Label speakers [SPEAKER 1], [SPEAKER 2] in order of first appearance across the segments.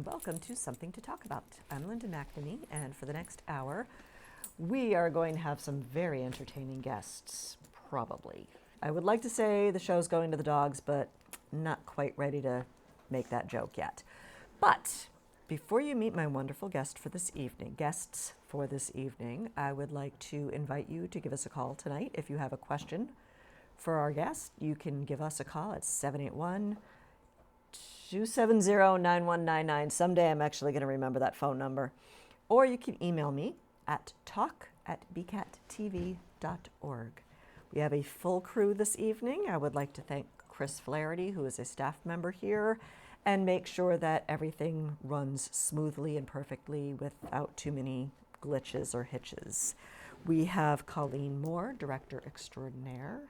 [SPEAKER 1] and welcome to Something to Talk About. I'm Linda McNamee, and for the next hour, we are going to have some very entertaining guests, probably. I would like to say the show's going to the dogs, but not quite ready to make that joke yet. But before you meet my wonderful guests for this evening, I would like to invite you to give us a call tonight. If you have a question for our guest, you can give us a call at 781-270-9199. Someday I'm actually going to remember that phone number. Or you can email me at talk@bcattv.org. We have a full crew this evening. I would like to thank Chris Flaherty, who is a staff member here, and make sure that everything runs smoothly and perfectly without too many glitches or hitches. We have Colleen Moore, Director Extraordinaire.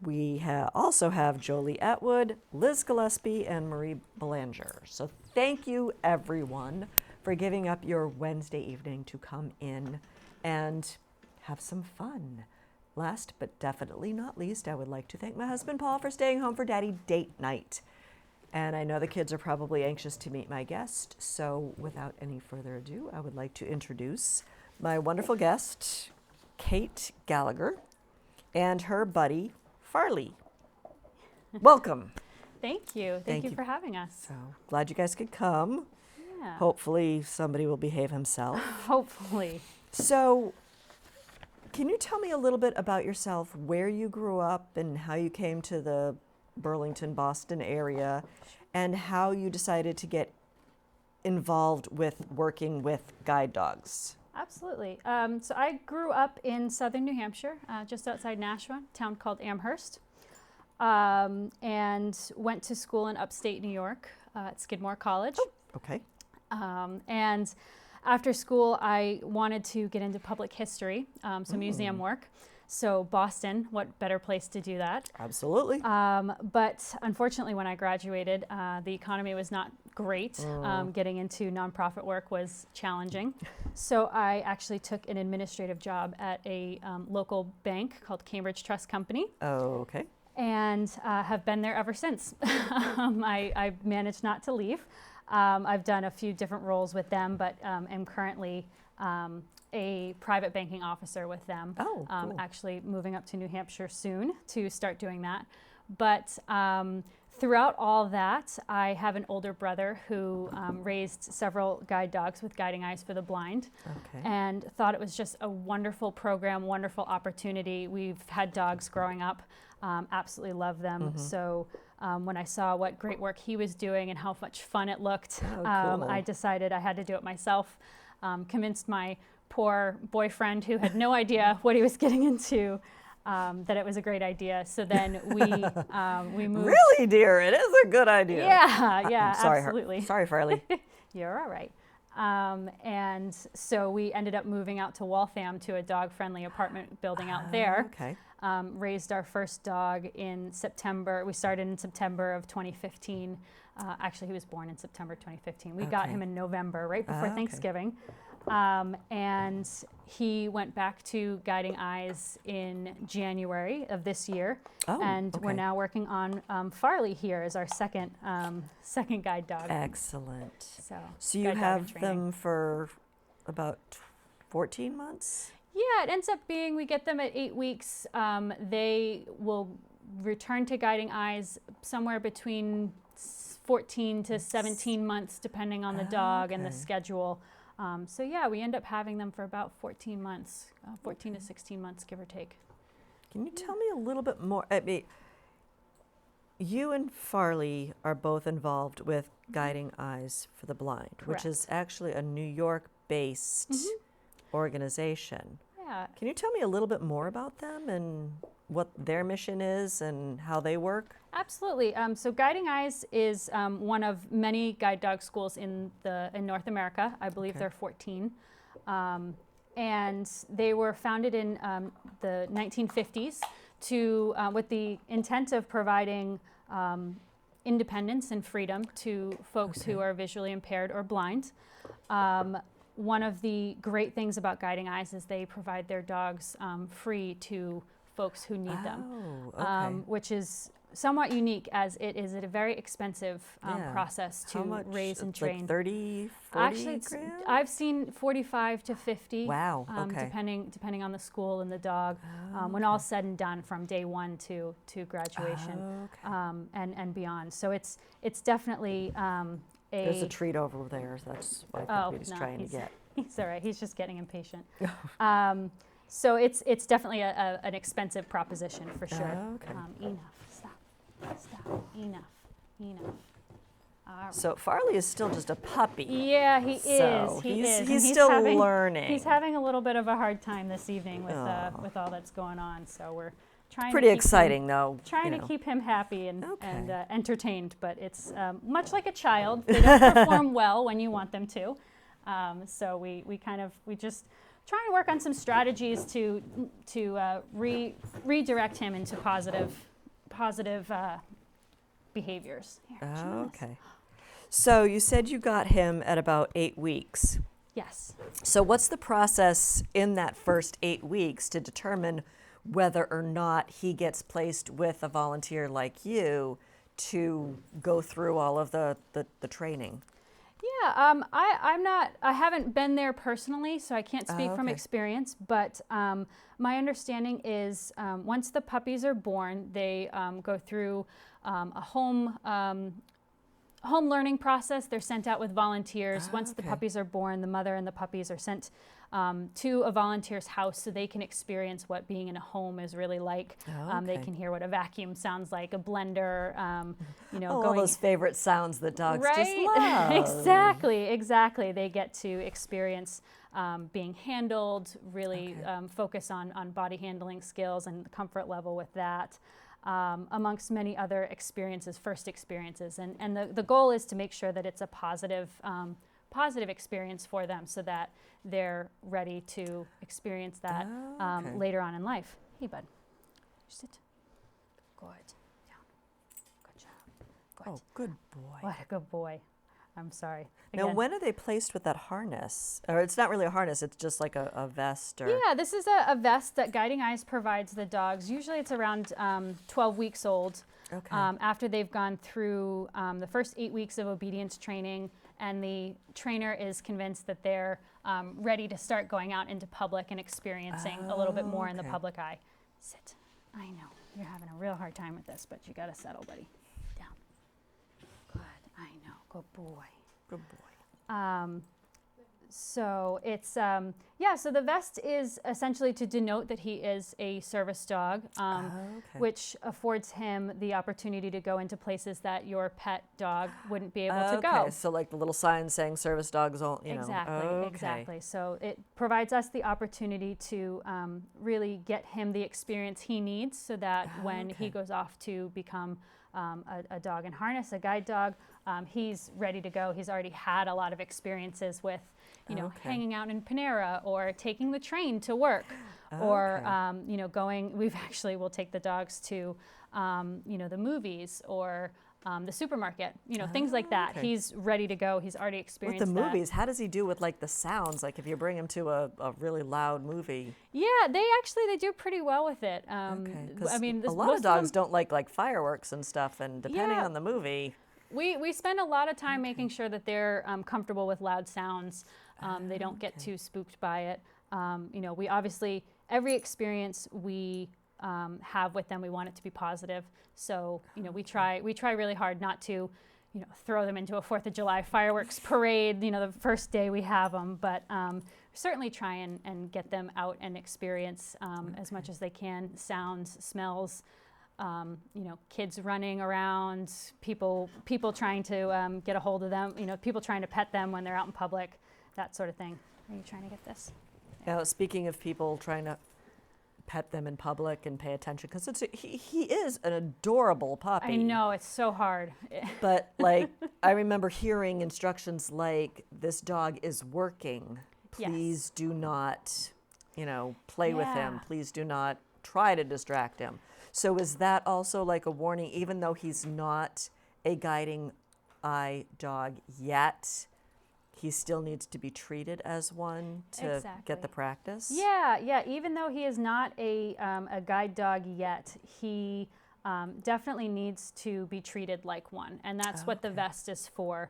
[SPEAKER 1] We also have Jolie Atwood, Liz Gillespie, and Marie Belanger. So thank you, everyone, for giving up your Wednesday evening to come in and have some fun. Last but definitely not least, I would like to thank my husband, Paul, for staying home for Daddy date night. And I know the kids are probably anxious to meet my guest, so without any further ado, I would like to introduce my wonderful guest, Kait Gallagher, and her buddy, Farley. Welcome.
[SPEAKER 2] Thank you. Thank you for having us.
[SPEAKER 1] So glad you guys could come.
[SPEAKER 2] Yeah.
[SPEAKER 1] Hopefully somebody will behave himself.
[SPEAKER 2] Hopefully.
[SPEAKER 1] So can you tell me a little bit about yourself, where you grew up and how you came to the Burlington, Boston area, and how you decided to get involved with working with guide dogs?
[SPEAKER 2] Absolutely. So I grew up in southern New Hampshire, just outside Nashua, a town called Amherst, and went to school in upstate New York at Skidmore College.
[SPEAKER 1] Oh, okay.
[SPEAKER 2] And after school, I wanted to get into public history, so museum work. So Boston, what better place to do that?
[SPEAKER 1] Absolutely.
[SPEAKER 2] But unfortunately, when I graduated, the economy was not great. Getting into nonprofit work was challenging. So I actually took an administrative job at a local bank called Cambridge Trust Company.
[SPEAKER 1] Oh, okay.
[SPEAKER 2] And have been there ever since. I managed not to leave. I've done a few different roles with them, but am currently a private banking officer with them.
[SPEAKER 1] Oh, cool.
[SPEAKER 2] Actually moving up to New Hampshire soon to start doing that. But throughout all that, I have an older brother who raised several guide dogs with Guiding Eyes for the Blind.
[SPEAKER 1] Okay.
[SPEAKER 2] And thought it was just a wonderful program, wonderful opportunity. We've had dogs growing up, absolutely love them. So when I saw what great work he was doing and how much fun it looked,
[SPEAKER 1] cool.
[SPEAKER 2] I decided I had to do it myself. Convinced my poor boyfriend, who had no idea what he was getting into, that it was a great idea. So then we moved.
[SPEAKER 1] Really, dear, it is a good idea.
[SPEAKER 2] Yeah,
[SPEAKER 1] Sorry,
[SPEAKER 2] absolutely.
[SPEAKER 1] Sorry, Farley.
[SPEAKER 2] You're all right. And so we ended up moving out to Waltham to a dog-friendly apartment building out there.
[SPEAKER 1] Okay.
[SPEAKER 2] Raised our first dog in September. We started in September of 2015. Actually, he was born in September 2015. We got him in November, right before Thanksgiving. And he went back to Guiding Eyes in January of this year.
[SPEAKER 1] Oh,
[SPEAKER 2] and
[SPEAKER 1] okay.
[SPEAKER 2] we're now working on Farley here as our second guide dog.
[SPEAKER 1] Excellent. So you
[SPEAKER 2] guide dog
[SPEAKER 1] have
[SPEAKER 2] in
[SPEAKER 1] them for about 14 months?
[SPEAKER 2] Yeah, it ends up being, we get them at 8 weeks. They will return to Guiding Eyes somewhere between 14 to 17 months, depending on the dog and the schedule. So yeah, we end up having them for about 14 months, 14 to 16 months, give or take.
[SPEAKER 1] Can you tell me a little bit more? I mean, you and Farley are both involved with Guiding Eyes for the Blind, which is actually a New York-based organization.
[SPEAKER 2] Yeah.
[SPEAKER 1] Can you tell me a little bit more about them and what their mission is and how they work?
[SPEAKER 2] Absolutely. So Guiding Eyes is one of many guide dog schools in North America. I believe there are 14. And they were founded in the 1950s with the intent of providing independence and freedom to folks who are visually impaired or blind. One of the great things about Guiding Eyes is they provide their dogs free to folks who need them,
[SPEAKER 1] okay.
[SPEAKER 2] which is somewhat unique, as it is a very expensive
[SPEAKER 1] Yeah.
[SPEAKER 2] process to
[SPEAKER 1] How much?
[SPEAKER 2] raise and
[SPEAKER 1] It's
[SPEAKER 2] train.
[SPEAKER 1] like 30, 40
[SPEAKER 2] Actually,
[SPEAKER 1] grand?
[SPEAKER 2] I've seen 45 to 50.
[SPEAKER 1] Wow, okay.
[SPEAKER 2] Depending on the school and the dog.
[SPEAKER 1] Oh,
[SPEAKER 2] When all's said and done, from day one to graduation,
[SPEAKER 1] okay.
[SPEAKER 2] and beyond. So it's definitely
[SPEAKER 1] There's a treat over there. That's what I think he's trying to get.
[SPEAKER 2] He's all right. He's just getting impatient. So it's definitely an expensive proposition for sure.
[SPEAKER 1] Okay.
[SPEAKER 2] Enough. Stop. Enough. All right.
[SPEAKER 1] So Farley is still just a puppy.
[SPEAKER 2] Yeah, he
[SPEAKER 1] So
[SPEAKER 2] is. He is. And
[SPEAKER 1] he's still learning.
[SPEAKER 2] He's having a little bit of a hard time this evening with all that's going on. So we're trying.
[SPEAKER 1] Pretty
[SPEAKER 2] to keep
[SPEAKER 1] exciting,
[SPEAKER 2] him,
[SPEAKER 1] though.
[SPEAKER 2] Trying to keep him happy and
[SPEAKER 1] Okay.
[SPEAKER 2] entertained, but it's much like a child. They don't perform well when you want them to. So we just try and work on some strategies to redirect him into positive behaviors. Here,
[SPEAKER 1] Okay. So you said you got him at about 8 weeks.
[SPEAKER 2] Yes.
[SPEAKER 1] So what's the process in that first 8 weeks to determine whether or not he gets placed with a volunteer like you to go through all of the training?
[SPEAKER 2] Yeah, I haven't been there personally, so I can't speak from
[SPEAKER 1] Okay.
[SPEAKER 2] experience, but my understanding is once the puppies are born, they go through a home learning process. They're sent out with volunteers. Once the puppies are born, the mother and the puppies are sent to a volunteer's house so they can experience what being in a home is really like. They can hear what a vacuum sounds like, a blender,
[SPEAKER 1] All those favorite sounds that dogs just
[SPEAKER 2] right?
[SPEAKER 1] love.
[SPEAKER 2] Exactly. They get to experience being handled, really focus on body handling skills and the comfort level with that. Amongst many other first experiences. And the goal is to make sure that it's a positive experience for them so that they're ready to experience that later on in life. Hey, bud. Sit. Good. Down. Good job. Good.
[SPEAKER 1] Oh, good boy.
[SPEAKER 2] What a good boy. I'm sorry.
[SPEAKER 1] Now,
[SPEAKER 2] Again.
[SPEAKER 1] when are they placed with that harness? Or it's not really a harness, it's just like a vest? Or
[SPEAKER 2] Yeah, this is a vest that Guiding Eyes provides the dogs. Usually it's around 12 weeks old.
[SPEAKER 1] Okay.
[SPEAKER 2] After they've gone through the first 8 weeks of obedience training, and the trainer is convinced that they're ready to start going out into public and experiencing a little bit more in the public eye. Sit. I know, you're having a real hard time with this, but you gotta settle, buddy. Down. Good, I know, good boy.
[SPEAKER 1] Good boy.
[SPEAKER 2] So it's, so the vest is essentially to denote that he is a service dog, which affords him the opportunity to go into places that your pet dog wouldn't be able to go.
[SPEAKER 1] Okay, so like the little sign saying service dogs,
[SPEAKER 2] Exactly, exactly. So it provides us the opportunity to really get him the experience he needs so that when he goes off to become a dog in harness, a guide dog, he's ready to go. He's already had a lot of experiences with, hanging out in Panera or taking the train to work or, we'll take the dogs to, the movies or the supermarket, things like that. He's ready to go. He's already experienced
[SPEAKER 1] with the
[SPEAKER 2] that.
[SPEAKER 1] movies, how does he do with like the sounds? Like if you bring him to a really loud movie?
[SPEAKER 2] Yeah, they do pretty well with it.
[SPEAKER 1] A
[SPEAKER 2] Most
[SPEAKER 1] lot of
[SPEAKER 2] of
[SPEAKER 1] dogs
[SPEAKER 2] them,
[SPEAKER 1] don't like fireworks and stuff, and depending on the movie.
[SPEAKER 2] We spend a lot of time making sure that they're comfortable with loud sounds. They don't get too spooked by it. We obviously, every experience we have with them, we want it to be positive. So, we try really hard not to, throw them into a 4th of July fireworks parade, the first day we have them, but certainly try and get them out and experience as much as they can, sounds, smells, kids running around, people trying to get a hold of them, people trying to pet them when they're out in public, that sort of thing. Are you trying to get this?
[SPEAKER 1] Now, speaking of people trying to pet them in public and pay attention, because he is an adorable puppy.
[SPEAKER 2] I know, it's so hard.
[SPEAKER 1] But like, I remember hearing instructions like, this dog is working. Please do not, play with him. Please do not try to distract him. So is that also like a warning, even though he's not a guiding eye dog yet, he still needs to be treated as one to get the practice?
[SPEAKER 2] Yeah. Even though he is not a guide dog yet, he definitely needs to be treated like one. And that's what the vest is for.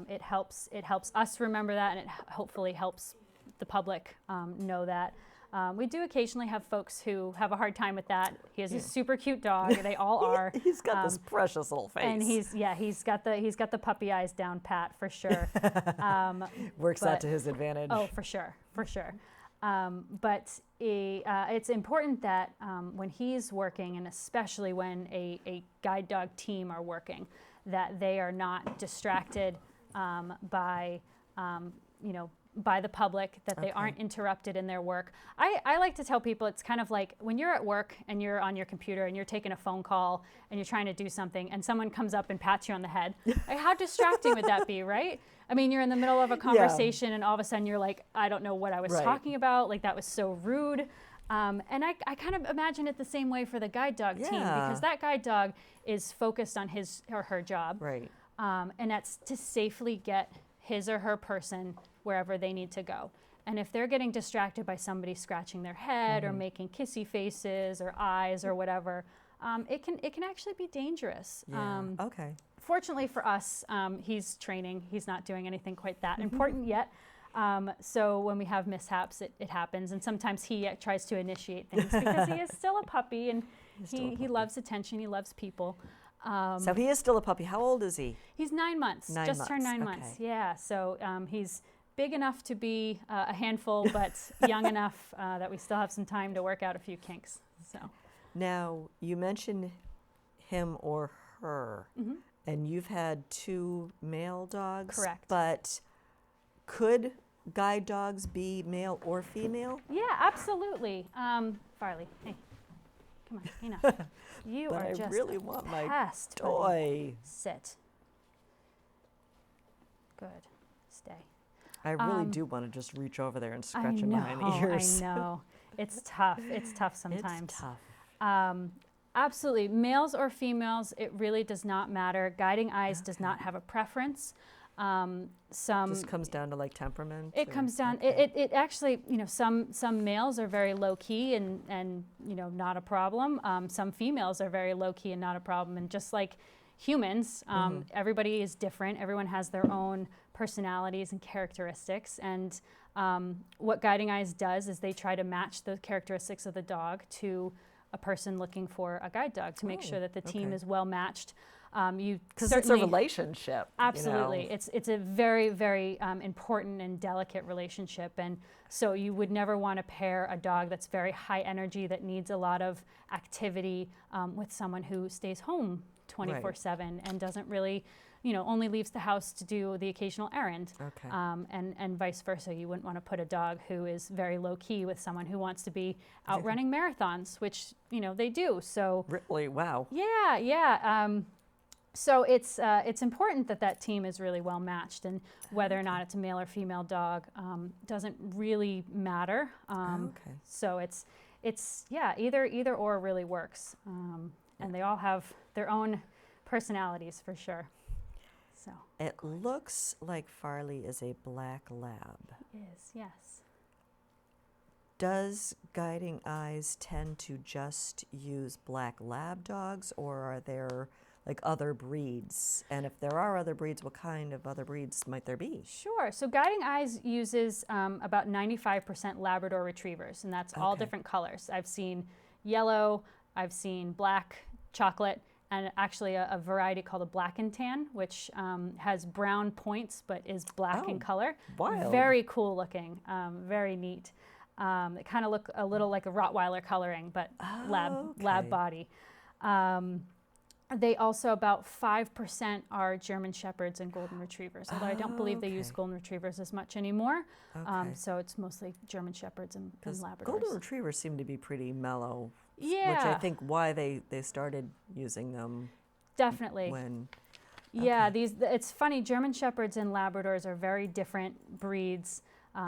[SPEAKER 2] It helps us remember that, and it hopefully helps the public know that. We do occasionally have folks who have a hard time with that. He has a super cute dog. They all are.
[SPEAKER 1] He's got this precious little face.
[SPEAKER 2] And he's got the puppy eyes down pat for sure.
[SPEAKER 1] Works out to his advantage.
[SPEAKER 2] Oh, for sure. But it's important that when he's working, and especially when a guide dog team are working, that they are not distracted by by the public, that they aren't interrupted in their work. I like to tell people it's kind of like when you're at work and you're on your computer and you're taking a phone call and you're trying to do something and someone comes up and pats you on the head. Like, how distracting would that be, right? I mean, you're in the middle of a conversation and all of a sudden you're like, I don't know what I was talking about. Like, that was so rude. And I kind of imagine it the same way for the guide dog team, because that guide dog is focused on his or her job.
[SPEAKER 1] Right.
[SPEAKER 2] And that's to safely get his or her person wherever they need to go. And if they're getting distracted by somebody scratching their head or making kissy faces or eyes or whatever, it can actually be dangerous.
[SPEAKER 1] Yeah. Okay.
[SPEAKER 2] Fortunately for us, he's training. He's not doing anything quite that important yet. So when we have mishaps, it happens. And sometimes he tries to initiate things because he is still a puppy, and he loves attention. He loves people.
[SPEAKER 1] So he is still a puppy. How old is he?
[SPEAKER 2] He's 9 months. Just turned 9 months. Yeah. So he's big enough to be a handful, but young enough that we still have some time to work out a few kinks. So
[SPEAKER 1] now you mentioned him or her, and you've had 2 male dogs.
[SPEAKER 2] Correct.
[SPEAKER 1] But could guide dogs be male or female?
[SPEAKER 2] Yeah, absolutely. Farley, hey, come on, enough. You
[SPEAKER 1] But
[SPEAKER 2] are
[SPEAKER 1] I
[SPEAKER 2] just
[SPEAKER 1] really
[SPEAKER 2] a
[SPEAKER 1] want my
[SPEAKER 2] pest, buddy.
[SPEAKER 1] toy.
[SPEAKER 2] Sit. Good. Stay.
[SPEAKER 1] I really do want to just reach over there and scratch him behind the ears.
[SPEAKER 2] I know. It's tough. It's tough sometimes.
[SPEAKER 1] It's tough.
[SPEAKER 2] Absolutely. Males or females, it really does not matter. Guiding Eyes does not have a preference.
[SPEAKER 1] Just comes down to like temperament.
[SPEAKER 2] It comes down. It actually, some males are very low key and not a problem. Some females are very low key and not a problem. And just like humans, everybody is different. Everyone has their own personalities and characteristics. And what Guiding Eyes does is they try to match the characteristics of the dog to a person looking for a guide dog to make sure that the team is well matched.
[SPEAKER 1] Because it's a relationship.
[SPEAKER 2] Absolutely. It's a very, very important and delicate relationship. And so you would never want to pair a dog that's very high energy, that needs a lot of activity, with someone who stays home 24/7 and doesn't really, only leaves the house to do the occasional errand.
[SPEAKER 1] Okay.
[SPEAKER 2] And vice versa. You wouldn't want to put a dog who is very low key with someone who wants to be out running marathons, which, they do. So
[SPEAKER 1] Really? Wow.
[SPEAKER 2] yeah. So it's important that team is really well matched, and whether or not it's a male or female dog doesn't really matter. So it's either or really works, and they all have their own personalities for sure. So
[SPEAKER 1] It looks like Farley is a black lab.
[SPEAKER 2] it is, yes.
[SPEAKER 1] Does Guiding Eyes tend to just use black lab dogs, or are there like other breeds? And if there are other breeds, what kind of other breeds might there be?
[SPEAKER 2] Sure. So Guiding Eyes uses about 95% Labrador retrievers, and that's all different colors. I've seen yellow, I've seen black, chocolate, and actually a variety called a black and tan, which has brown points but is black in color.
[SPEAKER 1] Wild.
[SPEAKER 2] Very cool looking, very neat. They kind of look a little like a Rottweiler coloring, but lab body. They also, about 5% are German Shepherds and Golden Retrievers, although I don't believe they use Golden Retrievers as much anymore. So it's mostly German Shepherds and Labradors.
[SPEAKER 1] Golden Retrievers seem to be pretty mellow.
[SPEAKER 2] Yeah.
[SPEAKER 1] Which I think why they started using them.
[SPEAKER 2] Definitely. Yeah, it's funny, German Shepherds and Labradors are very different breeds.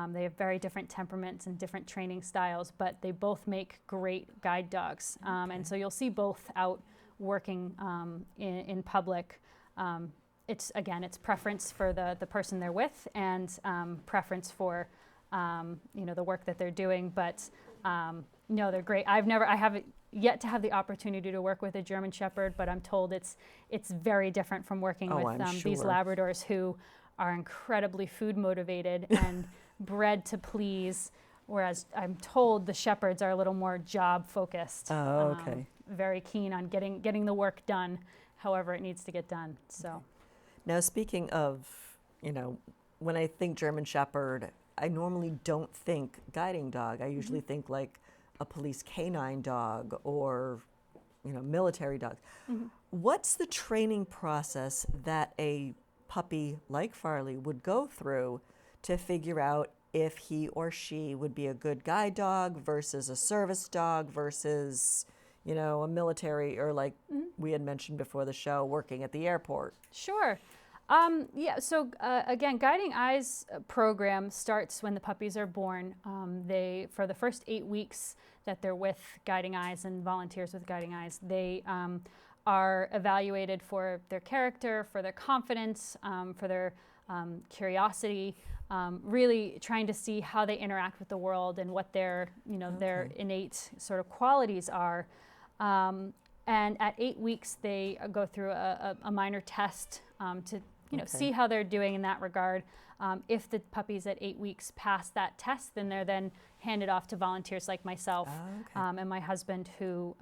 [SPEAKER 2] They have very different temperaments and different training styles, but they both make great guide dogs. And so you'll see both out working in public. It's preference for the person they're with, and preference for the work that they're doing. But no, they're great. I haven't yet to have the opportunity to work with a German Shepherd, but I'm told it's very different from working with these Labradors who are incredibly food motivated and bred to please, whereas I'm told the Shepherds are a little more job focused.
[SPEAKER 1] Oh, okay.
[SPEAKER 2] Very keen on getting the work done, however it needs to get done. So,
[SPEAKER 1] okay. Now speaking of, when I think German Shepherd, I normally don't think guiding dog. I usually think like a police canine dog or, military dogs. What's the training process that a puppy like Farley would go through to figure out if he or she would be a good guide dog versus a service dog versus, a military, or like we had mentioned before the show, working at the airport?
[SPEAKER 2] Sure. So again, Guiding Eyes program starts when the puppies are born. For the first 8 weeks that they're with Guiding Eyes and volunteers with Guiding Eyes, they are evaluated for their character, for their confidence, for their curiosity, really trying to see how they interact with the world and what their innate sort of qualities are. And at 8 weeks, they go through a minor test to see how they're doing in that regard. If the puppies at 8 weeks pass that test, then they're then handed off to volunteers like myself and my husband, who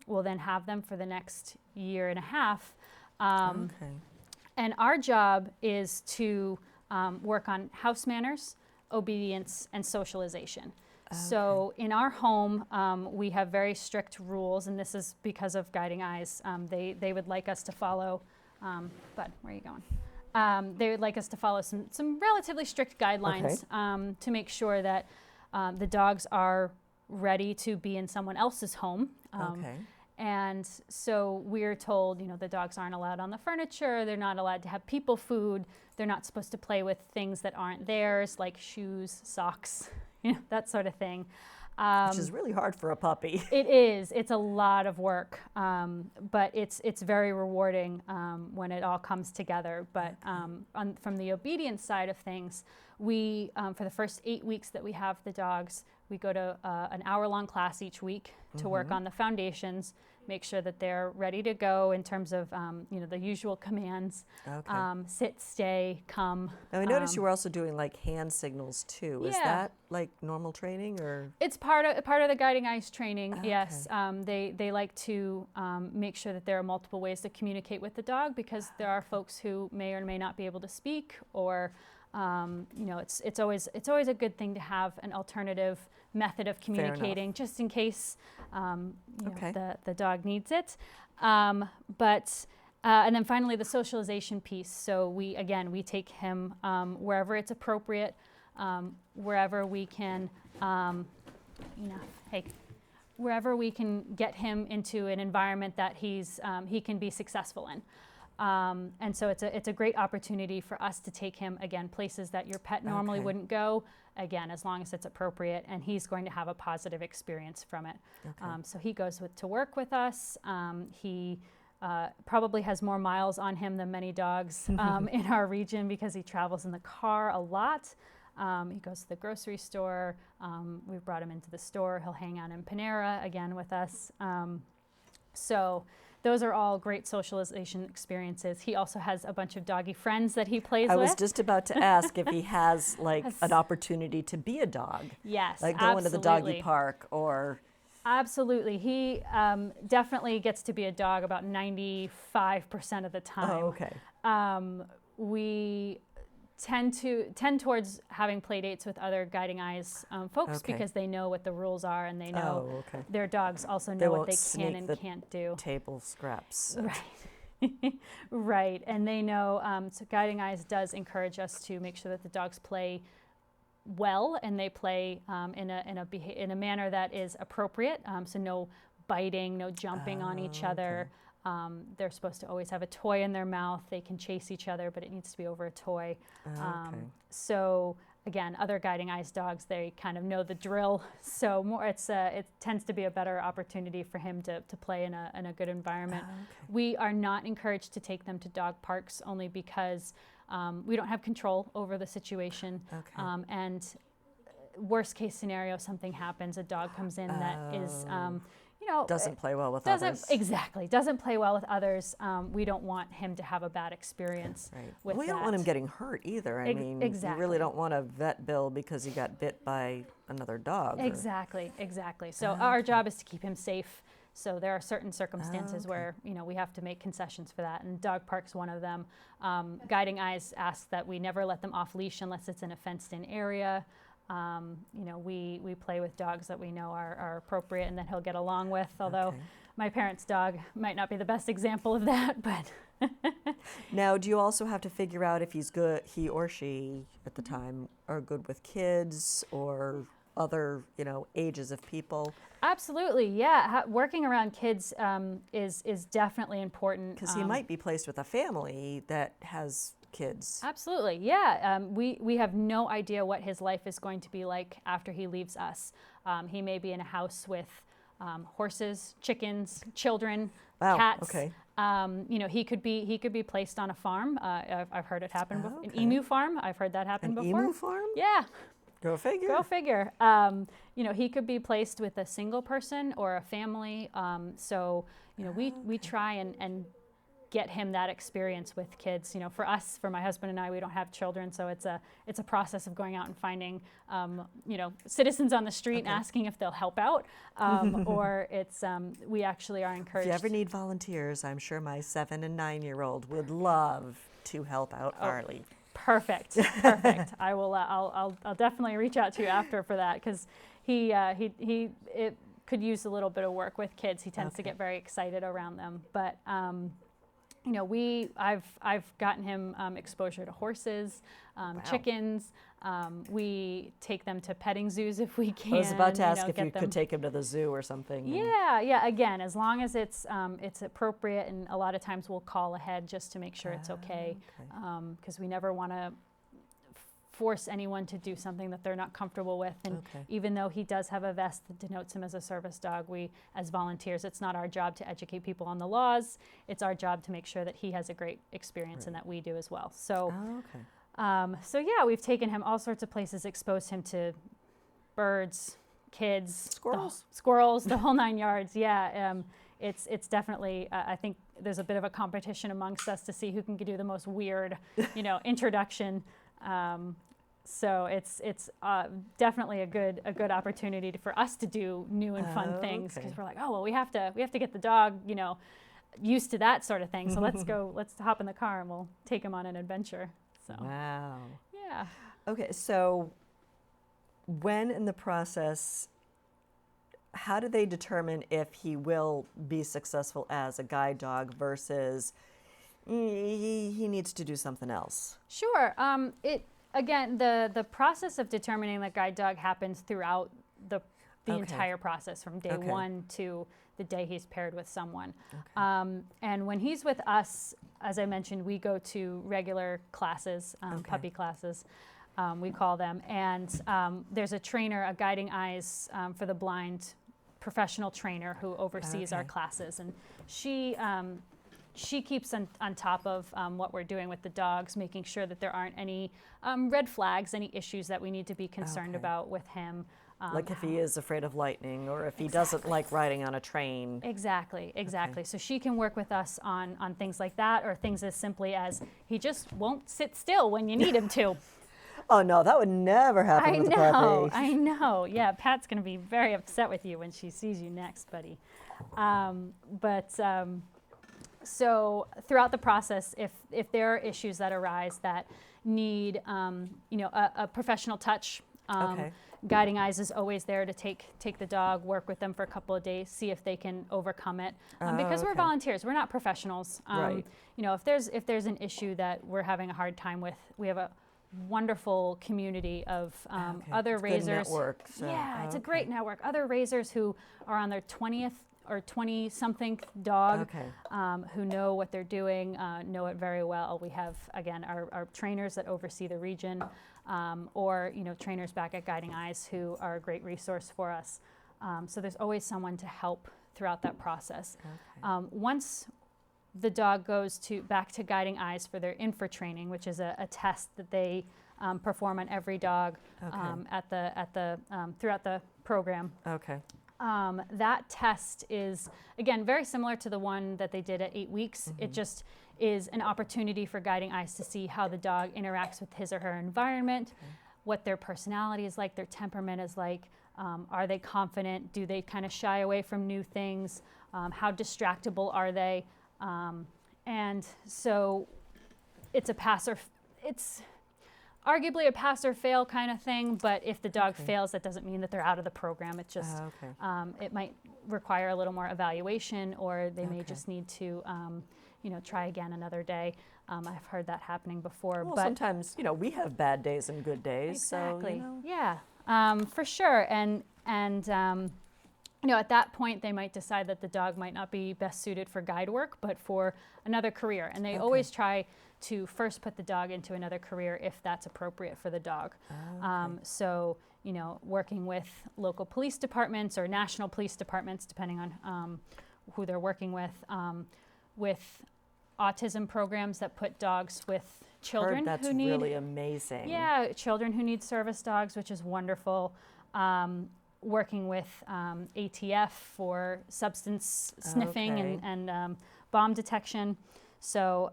[SPEAKER 2] will then have them for the next year and a half. And our job is to work on house manners, obedience, and socialization. So in our home, we have very strict rules, and this is because of Guiding Eyes. They would like us to follow, Bud, where are you going? They would like us to follow some relatively strict guidelines to make sure that the dogs are ready to be in someone else's home. And so we're told, the dogs aren't allowed on the furniture, they're not allowed to have people food, they're not supposed to play with things that aren't theirs, like shoes, socks, that sort of thing.
[SPEAKER 1] Which is really hard for a puppy.
[SPEAKER 2] It is. It's a lot of work, but it's very rewarding when it all comes together. But from the obedience side of things, we, for the first 8 weeks that we have the dogs, we go to an hour-long class each week to work on the foundations, make sure that they're ready to go in terms of the usual commands, sit, stay, come.
[SPEAKER 1] Now I noticed you were also doing like hand signals too. Is that like normal training, or?
[SPEAKER 2] It's part of the Guiding Eyes training. Yes, they like to make sure that there are multiple ways to communicate with the dog, because there are folks who may or may not be able to speak, or it's always a good thing to have an alternative method of communicating, just in case the dog needs it. And then finally the socialization piece. So we take him wherever it's appropriate, wherever we can, wherever we can get him into an environment that he can be successful in. And so it's a great opportunity for us to take him, again, places that your pet normally wouldn't go, again, as long as it's appropriate, and he's going to have a positive experience from it. So he goes to work with us. He probably has more miles on him than many dogs in our region, because he travels in the car a lot. He goes to the grocery store. We've brought him into the store. He'll hang out in Panera again with us. So those are all great socialization experiences. He also has a bunch of doggy friends that he plays with.
[SPEAKER 1] I was just about to ask if he has like an opportunity to be a dog.
[SPEAKER 2] Yes,
[SPEAKER 1] like going to the doggy park, or.
[SPEAKER 2] Absolutely. He definitely gets to be a dog about 95% of the time. We tend towards having play dates with other Guiding Eyes folks, because they know what the rules are, and they know their dogs also know what they can and can't do.
[SPEAKER 1] Table scraps.
[SPEAKER 2] Right. Right. And they know, so Guiding Eyes does encourage us to make sure that the dogs play well, and they play in a manner that is appropriate. So no biting, no jumping on each other. They're supposed to always have a toy in their mouth. They can chase each other, but it needs to be over a toy. So again, other Guiding Eyes dogs, they kind of know the drill. So more, it tends to be a better opportunity for him to play in a good environment. We are not encouraged to take them to dog parks, only because we don't have control over the situation. And worst case scenario, something happens, a dog comes in that is,
[SPEAKER 1] Doesn't play well with
[SPEAKER 2] doesn't
[SPEAKER 1] others.
[SPEAKER 2] exactly doesn't play well with others. We don't want him to have a bad experience
[SPEAKER 1] Right.
[SPEAKER 2] with
[SPEAKER 1] We don't want him getting hurt either. I mean, you
[SPEAKER 2] exactly.
[SPEAKER 1] really don't want a vet bill because he got bit by another dog.
[SPEAKER 2] Exactly. So our job is to keep him safe. So there are certain circumstances where we have to make concessions for that, and dog park's one of them. Guiding Eyes asks that we never let them off leash unless it's in a fenced-in area. We play with dogs that we know are appropriate and that he'll get along with. Although my parents' dog might not be the best example of that, but.
[SPEAKER 1] Now, do you also have to figure out if he or she at the time are good with kids or other, ages of people?
[SPEAKER 2] Absolutely, yeah. Working around kids is definitely important.
[SPEAKER 1] Because he might be placed with a family that has kids.
[SPEAKER 2] Absolutely, yeah. We have no idea what his life is going to be like after he leaves us. He may be in a house with horses, chickens, children, cats.
[SPEAKER 1] Okay.
[SPEAKER 2] He could be placed on a farm. I've heard it happen before. An emu farm. I've heard that happen before.
[SPEAKER 1] Emu farm?
[SPEAKER 2] Yeah.
[SPEAKER 1] Go figure.
[SPEAKER 2] Go figure. He could be placed with a single person or a family. We try and get him that experience with kids. For us, for my husband and I, we don't have children, so it's a process of going out and finding citizens on the street and asking if they'll help out, or it's we actually are encouraged.
[SPEAKER 1] If you ever need volunteers, I'm sure my 7 and 9-year-old would love to help out Farley.
[SPEAKER 2] Perfect. I will. I'll definitely reach out to you after for that, because he could use a little bit of work with kids. He tends to get very excited around them, but. I've gotten him exposure to horses, chickens. We take them to petting zoos if we can.
[SPEAKER 1] I was about to ask if you could take him to the zoo or something.
[SPEAKER 2] Yeah. Again, as long as it's appropriate, and a lot of times we'll call ahead just to make sure it's okay, because we never want to force anyone to do something that they're not comfortable with. And even though he does have a vest that denotes him as a service dog, we, as volunteers, it's not our job to educate people on the laws. It's our job to make sure that he has a great experience and that we do as well. So, we've taken him all sorts of places, exposed him to birds, kids, squirrels, the whole 9 yards. Yeah. It's definitely, I think there's a bit of a competition amongst us to see who can do the most weird, introduction. So it's definitely a good opportunity for us to do new and fun things, because we're like, we have to get the dog, used to that sort of thing. So let's hop in the car and we'll take him on an adventure. So.
[SPEAKER 1] Wow.
[SPEAKER 2] Yeah.
[SPEAKER 1] Okay, so when in the process, how do they determine if he will be successful as a guide dog versus he needs to do something else?
[SPEAKER 2] Sure. Again, the process of determining the guide dog happens throughout the entire process, from day one to the day he's paired with someone. And when he's with us, as I mentioned, we go to regular classes, puppy classes, we call them. And there's a trainer, a Guiding Eyes for the Blind professional trainer who oversees our classes. And she keeps on top of what we're doing with the dogs, making sure that there aren't any red flags, any issues that we need to be concerned about with him.
[SPEAKER 1] Like if he is afraid of lightning, or if he doesn't like riding on a train.
[SPEAKER 2] Exactly. So she can work with us on things like that, or things as simply as he just won't sit still when you need him to.
[SPEAKER 1] Oh no, that would never happen with a puppy.
[SPEAKER 2] I know. Yeah, Pat's going to be very upset with you when she sees you next, buddy. So throughout the process, if there are issues that arise that need a professional touch, Guiding Eyes is always there to take the dog, work with them for a couple of days, see if they can overcome it. Because we're volunteers, we're not professionals. If there's an issue that we're having a hard time with, we have a wonderful community of other
[SPEAKER 1] it's
[SPEAKER 2] raisers.
[SPEAKER 1] Good network,
[SPEAKER 2] it's a great network. Other raisers who are on their 20th or 20-something dog, who know what they're doing, know it very well. We have, again, our trainers that oversee the region, or trainers back at Guiding Eyes who are a great resource for us. So there's always someone to help throughout that process. Once the dog goes back to Guiding Eyes for their INFR training, which is a test that they perform on every dog throughout the program.
[SPEAKER 1] Okay.
[SPEAKER 2] That test is, again, very similar to the one that they did at 8 weeks. It just is an opportunity for guiding eyes to see how the dog interacts with his or her environment, what their personality is like, their temperament is like. Are they confident? Do they kind of shy away from new things? How distractible are they? And so it's a pass or it's arguably a pass or fail kind of thing, but if the dog fails, that doesn't mean that they're out of the program. It just, it might require a little more evaluation, or they may just need to, try again another day. I've heard that happening before.
[SPEAKER 1] Well,
[SPEAKER 2] but
[SPEAKER 1] sometimes, we have bad days and good days.
[SPEAKER 2] Exactly.
[SPEAKER 1] So,
[SPEAKER 2] Yeah, for sure. And at that point, they might decide that the dog might not be best suited for guide work, but for another career. And they always try to first put the dog into another career if that's appropriate for the dog. So, working with local police departments or national police departments, depending on who they're working with autism programs that put dogs with children
[SPEAKER 1] that's
[SPEAKER 2] who need
[SPEAKER 1] really amazing.
[SPEAKER 2] Yeah, children who need service dogs, which is wonderful. Working with ATF for substance sniffing and bomb detection. So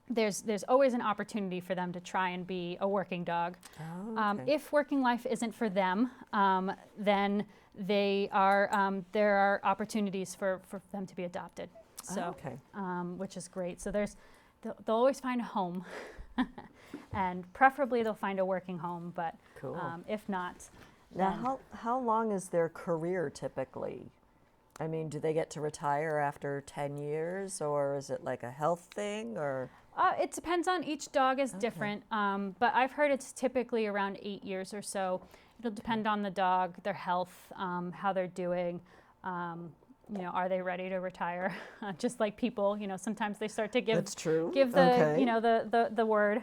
[SPEAKER 2] there's always an opportunity for them to try and be a working dog. If working life isn't for them, then there are opportunities for them to be adopted. So, which is great. So they'll always find a home, and preferably they'll find a working home. But if not,
[SPEAKER 1] now how long is their career typically? I mean, do they get to retire after 10 years, or is it like a health thing, or?
[SPEAKER 2] It depends on each dog is different, but I've heard it's typically around 8 years or so. It'll depend on the dog, their health, how they're doing. Are they ready to retire? Just like people, sometimes they start to give the word.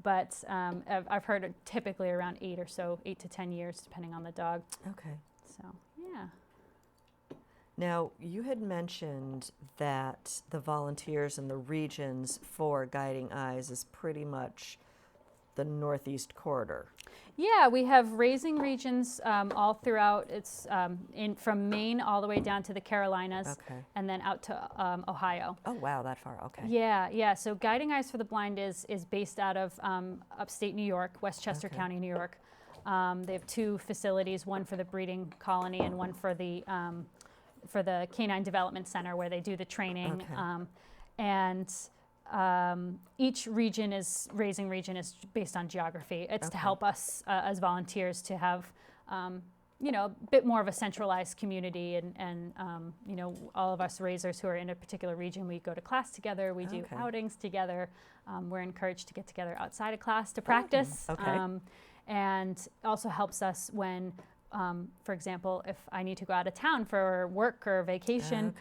[SPEAKER 2] But I've heard it typically around 8 to 10 years, depending on the dog.
[SPEAKER 1] Okay.
[SPEAKER 2] So, yeah.
[SPEAKER 1] Now, you had mentioned that the volunteers in the regions for Guiding Eyes is pretty much the Northeast corridor.
[SPEAKER 2] Yeah, we have raising regions all throughout. It's from Maine all the way down to the Carolinas, and then out to Ohio.
[SPEAKER 1] Oh, wow, that far, okay.
[SPEAKER 2] Yeah. So Guiding Eyes for the Blind is based out of upstate New York, Westchester County, New York. They have 2 facilities, one for the breeding colony and one for the Canine Development Center, where they do the training. Each raising region is based on geography. It's to help us as volunteers to have, a bit more of a centralized community, and all of us raisers who are in a particular region, we go to class together, we do outings together. We're encouraged to get together outside of class to practice. And also helps us when, for example, if I need to go out of town for work or vacation,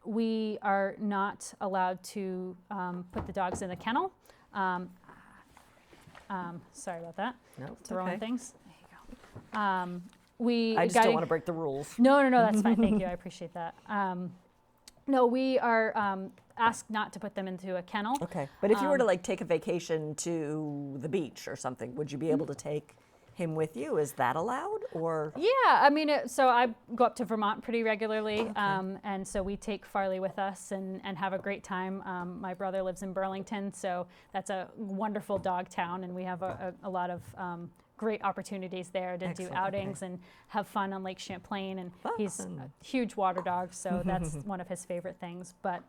[SPEAKER 2] we are not allowed to put the dogs in the kennel. Sorry about that.
[SPEAKER 1] No,
[SPEAKER 2] throwing things. There you go.
[SPEAKER 1] I just don't want to break the rules.
[SPEAKER 2] No, that's fine. Thank you. I appreciate that. No, we are asked not to put them into a kennel. Okay,
[SPEAKER 1] but if you were to take a vacation to the beach or something, would you be able to take him with you? Is that allowed, or?
[SPEAKER 2] Yeah, I mean, so I go up to Vermont pretty regularly, and so we take Farley with us and have a great time. My brother lives in Burlington, so that's a wonderful dog town, and we have a lot of great opportunities there to do outings and have fun on Lake Champlain, and he's a huge water dog, so that's one of his favorite things. But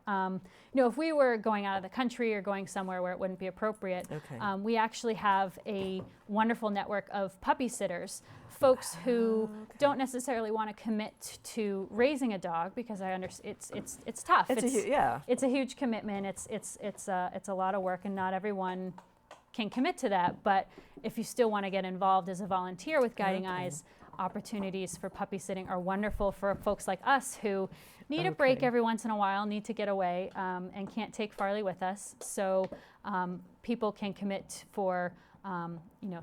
[SPEAKER 2] if we were going out of the country or going somewhere where it wouldn't be appropriate, we actually have a wonderful network of puppy sitters, folks who don't necessarily want to commit to raising a dog, because I understand it's tough. It's a huge commitment. It's a lot of work, and not everyone can commit to that. But if you still want to get involved as a volunteer with Guiding Eyes, opportunities for puppy sitting are wonderful for folks like us who need a break every once in a while, need to get away, and can't take Farley with us. So people can commit for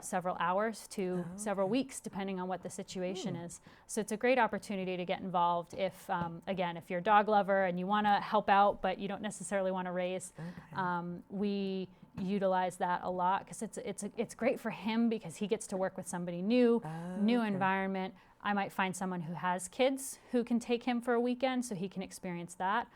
[SPEAKER 2] several hours to several weeks, depending on what the situation is. So it's a great opportunity to get involved if, again, if you're a dog lover and you want to help out, but you don't necessarily want to raise. We utilize that a lot because it's great for him because he gets to work with somebody new, new environment. I might find someone who has kids who can take him for a weekend so he can experience that.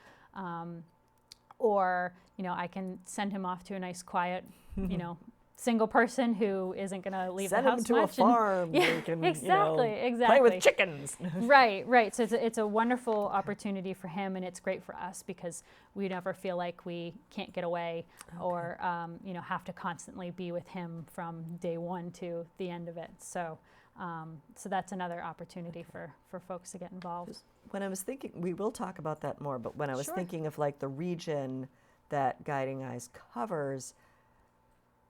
[SPEAKER 2] Or, you know, I can send him off to a nice, quiet, you know, single person who isn't going to leave the house much.
[SPEAKER 1] Send him to a farm where you can,
[SPEAKER 2] exactly.
[SPEAKER 1] play with chickens.
[SPEAKER 2] Right. So it's a wonderful opportunity for him, and it's great for us because we never feel like we can't get away or, you know, have to constantly be with him from day one to the end of it. So that's another opportunity for folks to get involved.
[SPEAKER 1] When I was thinking, we will talk about that more, but when I was thinking of like the region that Guiding Eyes covers,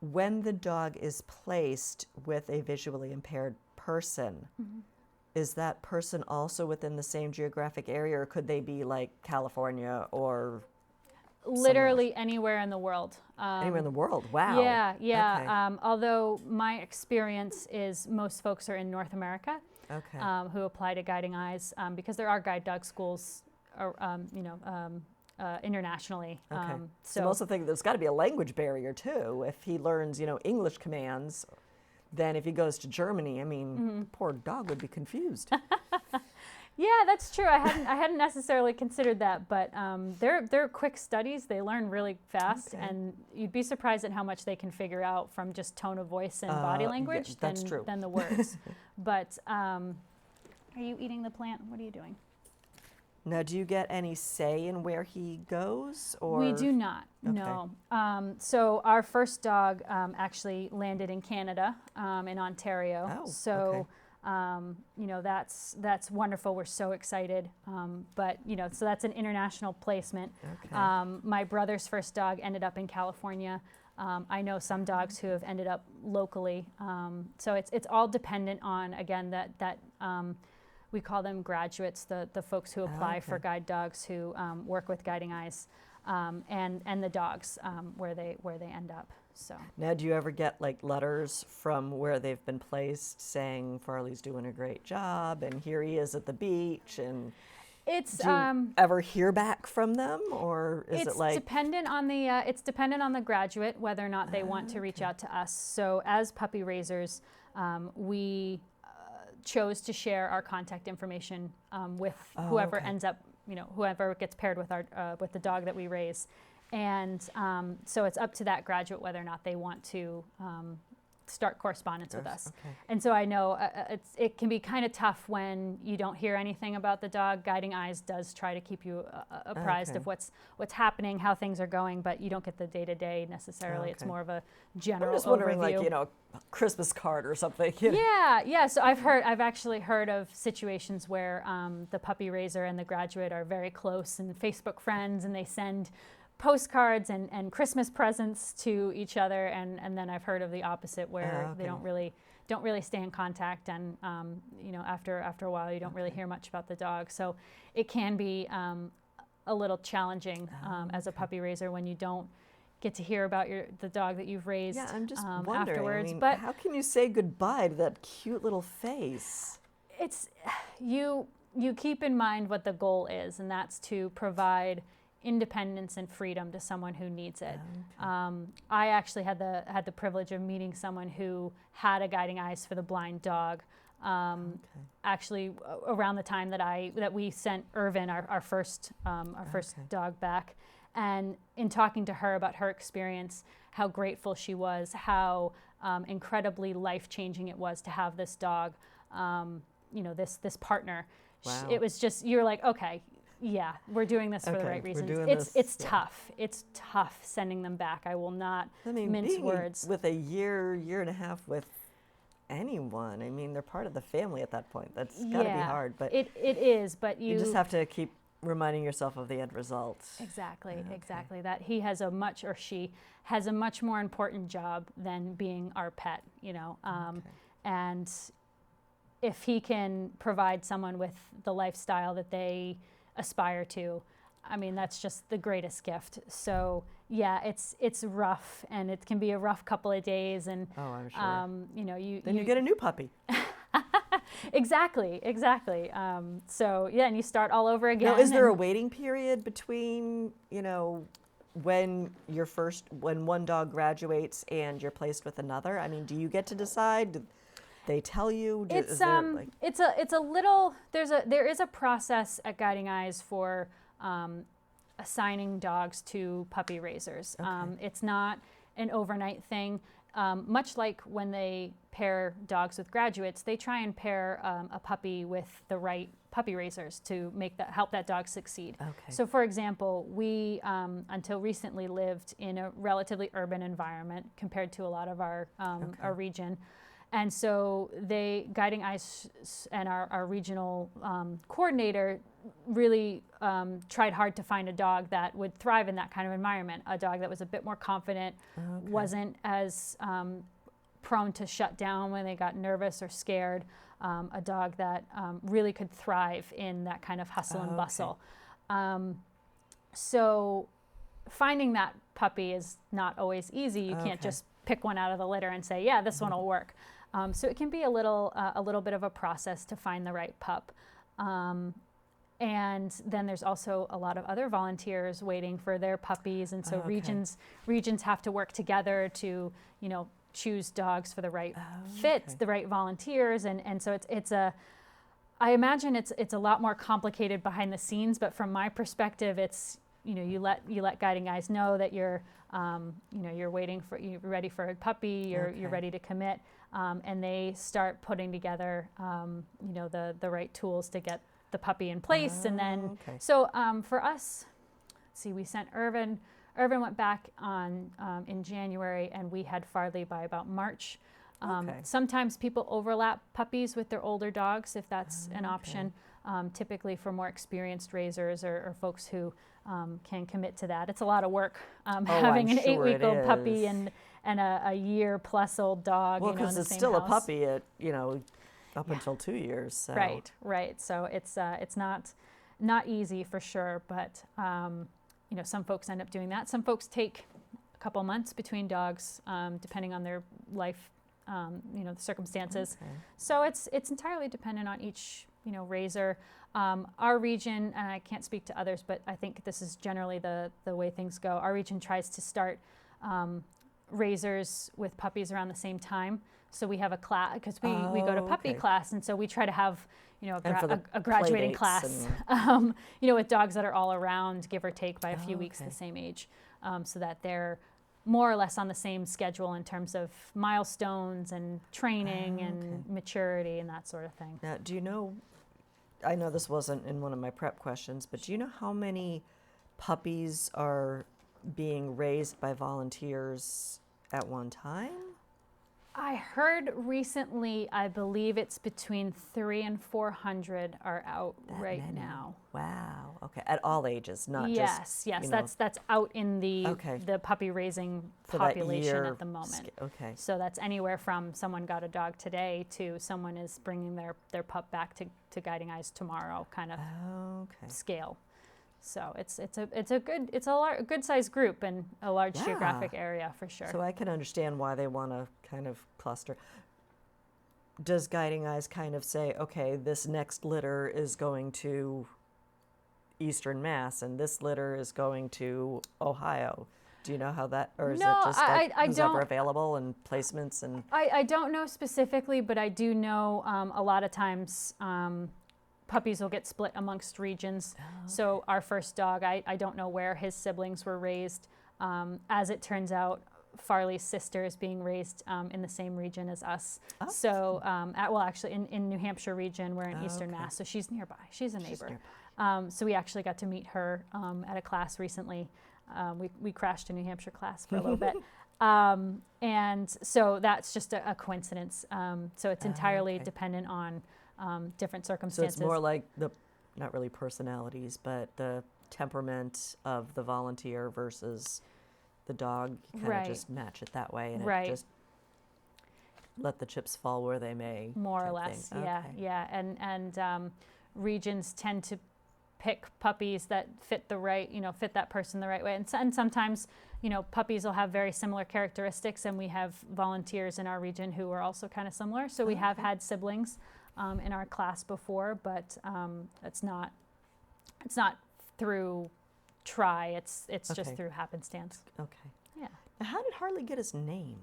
[SPEAKER 1] when the dog is placed with a visually impaired person, is that person also within the same geographic area, or could they be like California or
[SPEAKER 2] literally anywhere in the world?
[SPEAKER 1] Anywhere in the world? Wow.
[SPEAKER 2] Yeah.
[SPEAKER 1] Okay.
[SPEAKER 2] Although my experience is most folks are in North America who apply to Guiding Eyes because there are guide dog schools, internationally.
[SPEAKER 1] So most of the thing, there's got to be a language barrier too. If he learns, English commands, then if he goes to Germany, I mean, poor dog would be confused.
[SPEAKER 2] Yeah, that's true. I hadn't necessarily considered that, but they're quick studies. They learn really fast, and you'd be surprised at how much they can figure out from just tone of voice and body language than the words. But are you eating the plant? What are you doing?
[SPEAKER 1] Now, do you get any say in where he goes? Or?
[SPEAKER 2] We do not, no. So our first dog actually landed in Canada, in Ontario. That's wonderful. We're so excited. But, so that's an international placement. My brother's first dog ended up in California. I know some dogs who have ended up locally. So it's all dependent on, again, that we call them graduates, the folks who apply for guide dogs who work with Guiding Eyes, and the dogs where they end up. So
[SPEAKER 1] now, do you ever get like letters from where they've been placed saying Farley's doing a great job and here he is at the beach? And do you ever hear back from them, or is it like
[SPEAKER 2] dependent on the it's dependent on the graduate whether or not they want to reach out to us. So as puppy raisers, we chose to share our contact information with whoever ends up, whoever gets paired with our with the dog that we raise, and so it's up to that graduate whether or not they want to start correspondence with us. And so I know it can be kind of tough when you don't hear anything about the dog. Guiding Eyes does try to keep you apprised of what's happening, how things are going, but you don't get the day-to-day necessarily. It's more of a general
[SPEAKER 1] I'm just wondering,
[SPEAKER 2] overview.
[SPEAKER 1] like, Christmas card or something.
[SPEAKER 2] Yeah. So I've actually heard of situations where the puppy raiser and the graduate are very close and Facebook friends, and they send postcards and Christmas presents to each other, and then I've heard of the opposite where they don't really stay in contact, and after a while you don't really hear much about the dog. So it can be a little challenging as a puppy raiser when you don't get to hear about the dog that you've raised.
[SPEAKER 1] Yeah, I'm just wondering.
[SPEAKER 2] Afterwards.
[SPEAKER 1] I mean,
[SPEAKER 2] but
[SPEAKER 1] how can you say goodbye to that cute little face?
[SPEAKER 2] It's you keep in mind what the goal is, and that's to provide independence and freedom to someone who needs it. I actually had the privilege of meeting someone who had a Guiding Eyes for the blind dog. Actually, around the time that we sent Irvin, our first dog, back, and in talking to her about her experience, how grateful she was, how incredibly life-changing it was to have this dog, this partner.
[SPEAKER 1] Wow.
[SPEAKER 2] It was just, you're like, okay. Yeah, we're doing this for the right reasons. It's tough. It's tough sending them back. I will not mince words.
[SPEAKER 1] With a year and a half with anyone, I mean, they're part of the family at that point. That's got to be hard. But
[SPEAKER 2] it is. But
[SPEAKER 1] you just have to keep reminding yourself of the end result.
[SPEAKER 2] Exactly. That he has or she has a much more important job than being our pet. And if he can provide someone with the lifestyle that they aspire to, I mean, that's just the greatest gift. So yeah, it's rough, and it can be a rough couple of days, and
[SPEAKER 1] I'm sure.
[SPEAKER 2] You
[SPEAKER 1] get a new puppy.
[SPEAKER 2] Exactly. So yeah, and you start all over again.
[SPEAKER 1] Now, is there a waiting period between when one dog graduates and you're placed with another? I mean, do you get to decide? Do they tell you?
[SPEAKER 2] It's a little, there is a process at Guiding Eyes for assigning dogs to puppy raisers.
[SPEAKER 1] Okay.
[SPEAKER 2] It's not an overnight thing. Much like when they pair dogs with graduates, they try and pair a puppy with the right puppy raisers to help that dog succeed.
[SPEAKER 1] Okay.
[SPEAKER 2] So for example, we until recently lived in a relatively urban environment compared to a lot of our region. And so Guiding Eyes and our regional coordinator really tried hard to find a dog that would thrive in that kind of environment, a dog that was a bit more confident, wasn't as prone to shut down when they got nervous or scared, a dog that really could thrive in that kind of hustle and bustle. So finding that puppy is not always easy. You can't just pick one out of the litter and say, yeah, this one will work. So it can be a little bit of a process to find the right pup. And then there's also a lot of other volunteers waiting for their puppies, and so regions have to work together to, choose dogs for the right fit, the right volunteers, and so I imagine it's a lot more complicated behind the scenes. But from my perspective, it's you let Guiding Eyes know that you're you're ready for a puppy, you're ready to commit, and they start putting together the right tools to get the puppy in place. And then so for us, let's see, we sent Irvin went back in January, and we had Farley by about March. Sometimes people overlap puppies with their older dogs if that's an option, typically for more experienced raisers or folks who can commit to that. It's a lot of work having an 8-week-old puppy and a year-plus-old dog.
[SPEAKER 1] Well, because
[SPEAKER 2] in the
[SPEAKER 1] it's
[SPEAKER 2] same
[SPEAKER 1] still
[SPEAKER 2] house.
[SPEAKER 1] a puppy at up until 2 years. So.
[SPEAKER 2] Right. So it's not easy for sure, but some folks end up doing that. Some folks take a couple months between dogs, depending on their life, the circumstances. So it's entirely dependent on each raiser. Our region, and I can't speak to others, but I think this is generally the way things go. Our region tries to start raisers with puppies around the same time. So we have a class, because we go to puppy class, and so we try to have a graduating class, with dogs that are all around, give or take by a few weeks the same age, so that they're more or less on the same schedule in terms of milestones and training and maturity and that sort of thing.
[SPEAKER 1] Now, do you know, I know this wasn't in one of my prep questions, but do you know how many puppies are being raised by volunteers at one time?
[SPEAKER 2] I heard recently, I believe it's between 300 and 400 are out now.
[SPEAKER 1] Wow. Okay. At all ages, not just.
[SPEAKER 2] Yes. That's out in the puppy raising
[SPEAKER 1] for
[SPEAKER 2] population at the moment.
[SPEAKER 1] Okay.
[SPEAKER 2] So that's anywhere from someone got a dog today to someone is bringing their pup back to Guiding Eyes tomorrow kind of scale. So it's a good sized group and a large geographic area for sure.
[SPEAKER 1] So I can understand why they want to kind of cluster. Does Guiding Eyes kind of say, okay, this next litter is going to Eastern Mass and this litter is going to Ohio? Do you know how that, or is it just who's ever available and placements and?
[SPEAKER 2] I don't know specifically, but I do know a lot of times. Puppies will get split amongst regions. So our first dog, I don't know where his siblings were raised. As it turns out, Farley's sister is being raised in the same region as us. So, actually in New Hampshire region, we're in Eastern Mass, so she's nearby. She's a neighbor. So we actually got to meet her at a class recently. We crashed a New Hampshire class for a little bit. And so that's just a coincidence. So it's entirely dependent on different circumstances.
[SPEAKER 1] So it's more like not really personalities, but the temperament of the volunteer versus the dog. You kind of just match it that way, and it just let the chips fall where they may.
[SPEAKER 2] More or less, yeah. And regions tend to pick puppies that fit fit that person the right way. And sometimes, puppies will have very similar characteristics, and we have volunteers in our region who are also kind of similar. So we have had siblings in our class before, but it's not through try. It's
[SPEAKER 1] Okay.
[SPEAKER 2] just through happenstance.
[SPEAKER 1] Okay.
[SPEAKER 2] Yeah.
[SPEAKER 1] Now, how did Harley get his name?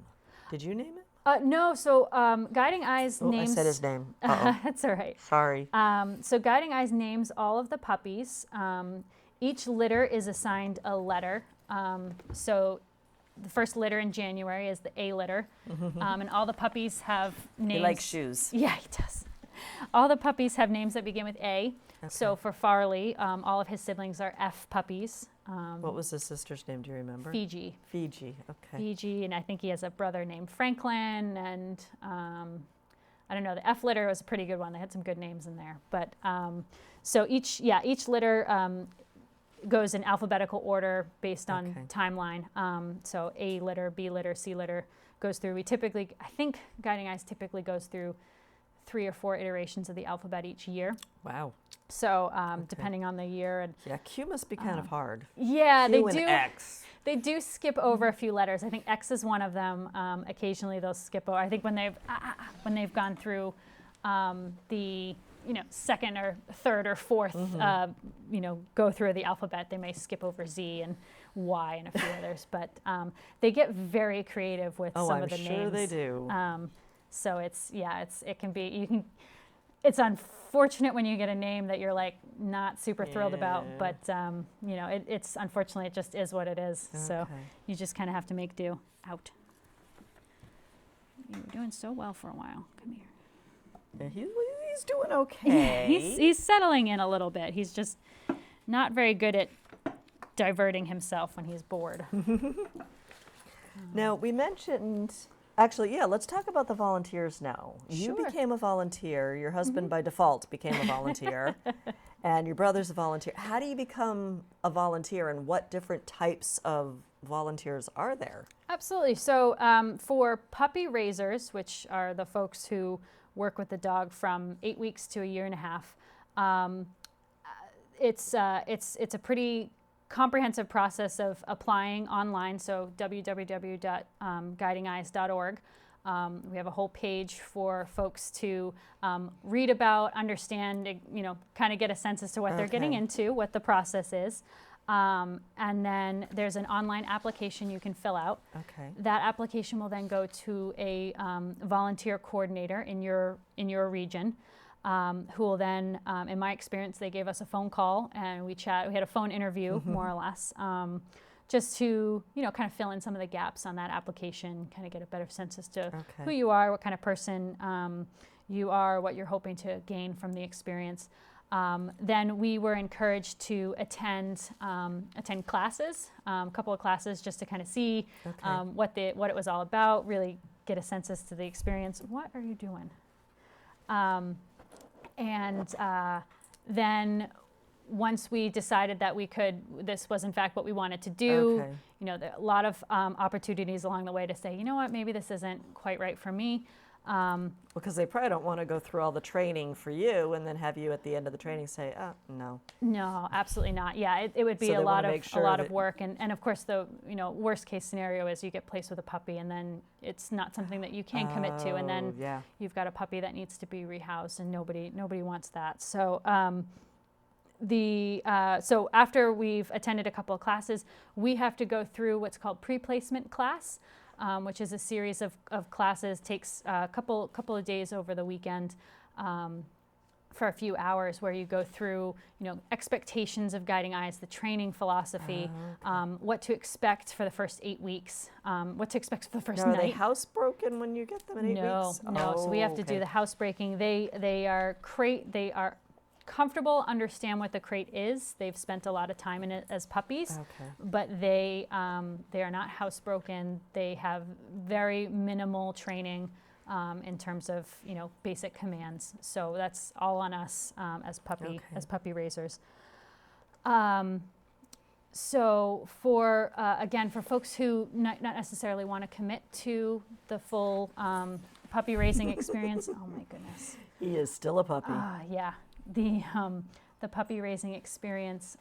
[SPEAKER 1] Did you name it?
[SPEAKER 2] No, so Guiding Eyes
[SPEAKER 1] Oh,
[SPEAKER 2] names.
[SPEAKER 1] I said his name. Uh-oh.
[SPEAKER 2] That's all right.
[SPEAKER 1] Sorry.
[SPEAKER 2] So Guiding Eyes names all of the puppies. Each litter is assigned a letter. So the first litter in January is the A litter, and all the puppies have names.
[SPEAKER 1] He likes shoes.
[SPEAKER 2] Yeah, he does. All the puppies have names that begin with A.
[SPEAKER 1] Okay.
[SPEAKER 2] So for Farley, all of his siblings are F puppies.
[SPEAKER 1] What was his sister's name? Do you remember?
[SPEAKER 2] Fiji.
[SPEAKER 1] Fiji. Okay.
[SPEAKER 2] Fiji, and I think he has a brother named Franklin, and I don't know, the F litter was a pretty good one. They had some good names in there. But so each litter goes in alphabetical order based on timeline. So A litter, B litter, C litter goes through. I think Guiding Eyes typically goes through 3 or 4 iterations of the alphabet each year.
[SPEAKER 1] Wow.
[SPEAKER 2] So depending on the year. And
[SPEAKER 1] Yeah, Q must be kind of hard.
[SPEAKER 2] yeah,
[SPEAKER 1] Q
[SPEAKER 2] they
[SPEAKER 1] and
[SPEAKER 2] do.
[SPEAKER 1] X.
[SPEAKER 2] They do skip over a few letters. I think X is one of them. Occasionally they'll skip over. I think when they've gone through the second or third or fourth go through the alphabet, they may skip over Z and Y and a few others. But they get very creative with some of the names. Oh, I'm sure
[SPEAKER 1] they do.
[SPEAKER 2] So it's unfortunate when you get a name that you're like not super thrilled about, but it's unfortunately it just is what it is.
[SPEAKER 1] Okay.
[SPEAKER 2] So you just kind of have to make do. Out. You were doing so well for a while. Come here.
[SPEAKER 1] Yeah, he's doing okay.
[SPEAKER 2] He's settling in a little bit. He's just not very good at diverting himself when he's bored.
[SPEAKER 1] Now, we mentioned, actually, yeah, let's talk about the volunteers now. You
[SPEAKER 2] Sure.
[SPEAKER 1] became a volunteer. Your husband, by default, became a volunteer. And your brother's a volunteer. How do you become a volunteer, and what different types of volunteers are there?
[SPEAKER 2] Absolutely. So for puppy raisers, which are the folks who work with the dog from 8 weeks to a year and a half, it's a pretty comprehensive process of applying online. So www.guidingeyes.org. We have a whole page for folks to read about, understand, kind of get a sense as to what they're getting into, what the process is. And then there's an online application you can fill out.
[SPEAKER 1] Okay.
[SPEAKER 2] That application will then go to a volunteer coordinator in your region, who will then, in my experience, they gave us a phone call and we chat. We had a phone interview, more or less, just to kind of fill in some of the gaps on that application, kind of get a better sense as to who you are, what kind of person you are, what you're hoping to gain from the experience. Then we were encouraged to attend classes, a couple of classes, just to kind of see what it was all about, really get a sense as to the experience. What are you doing? Then once we decided that this was in fact what we wanted to do, there are a lot of opportunities along the way to say, you know what, maybe this isn't quite right for me.
[SPEAKER 1] Because they probably don't want to go through all the training for you and then have you at the end of the training say, oh, no.
[SPEAKER 2] No, absolutely not. Yeah, it would be a lot of work. And of course, the worst case scenario is you get placed with a puppy and then it's not something that you can commit to. And then you've got a puppy that needs to be rehoused and nobody wants that. So so after we've attended a couple of classes, we have to go through what's called pre-placement class. Which is a series of classes, takes a couple of days over the weekend for a few hours, where you go through expectations of Guiding Eyes, the training philosophy, what to expect for the first 8 weeks, what to expect for the first night.
[SPEAKER 1] Are they housebroken when you get them in 8 weeks?
[SPEAKER 2] No. So we have to do the housebreaking. They are comfortable, understand what the crate is. They've spent a lot of time in it as puppies, but they are not housebroken. They have very minimal training in terms of basic commands. So that's all on us as puppy raisers. So for folks who not necessarily want to commit to the full puppy raising experience, oh my goodness,
[SPEAKER 1] he is still a puppy.
[SPEAKER 2] Yeah. The puppy raising experience,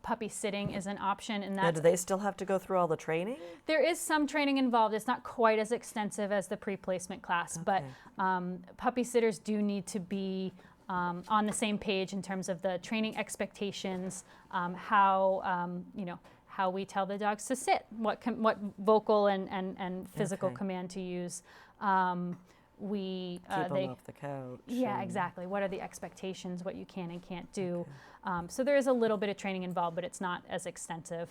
[SPEAKER 2] puppy sitting is an option, and
[SPEAKER 1] do they still have to go through all the training?
[SPEAKER 2] There is some training involved. It's not quite as extensive as the pre-placement class, but puppy sitters do need to be on the same page in terms of the training expectations, how how we tell the dogs to sit, what vocal and physical
[SPEAKER 1] Okay.
[SPEAKER 2] command to use. We
[SPEAKER 1] Keep
[SPEAKER 2] they
[SPEAKER 1] them off the couch.
[SPEAKER 2] yeah,
[SPEAKER 1] and-
[SPEAKER 2] exactly. What are the expectations? What you can and can't do. So there is a little bit of training involved, but it's not as extensive.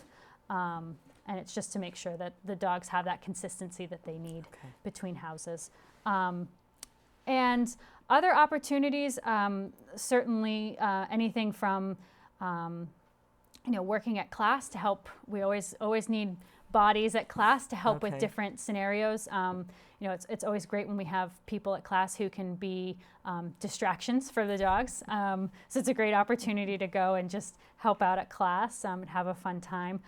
[SPEAKER 2] And it's just to make sure that the dogs have that consistency that they need
[SPEAKER 1] Okay.
[SPEAKER 2] between houses. And other opportunities, certainly anything from working at class to help. We always need bodies at class to help with
[SPEAKER 1] Okay.
[SPEAKER 2] different scenarios. It's always great when we have people at class who can be distractions for the dogs. So it's a great opportunity to go and just help out at class and have a fun time.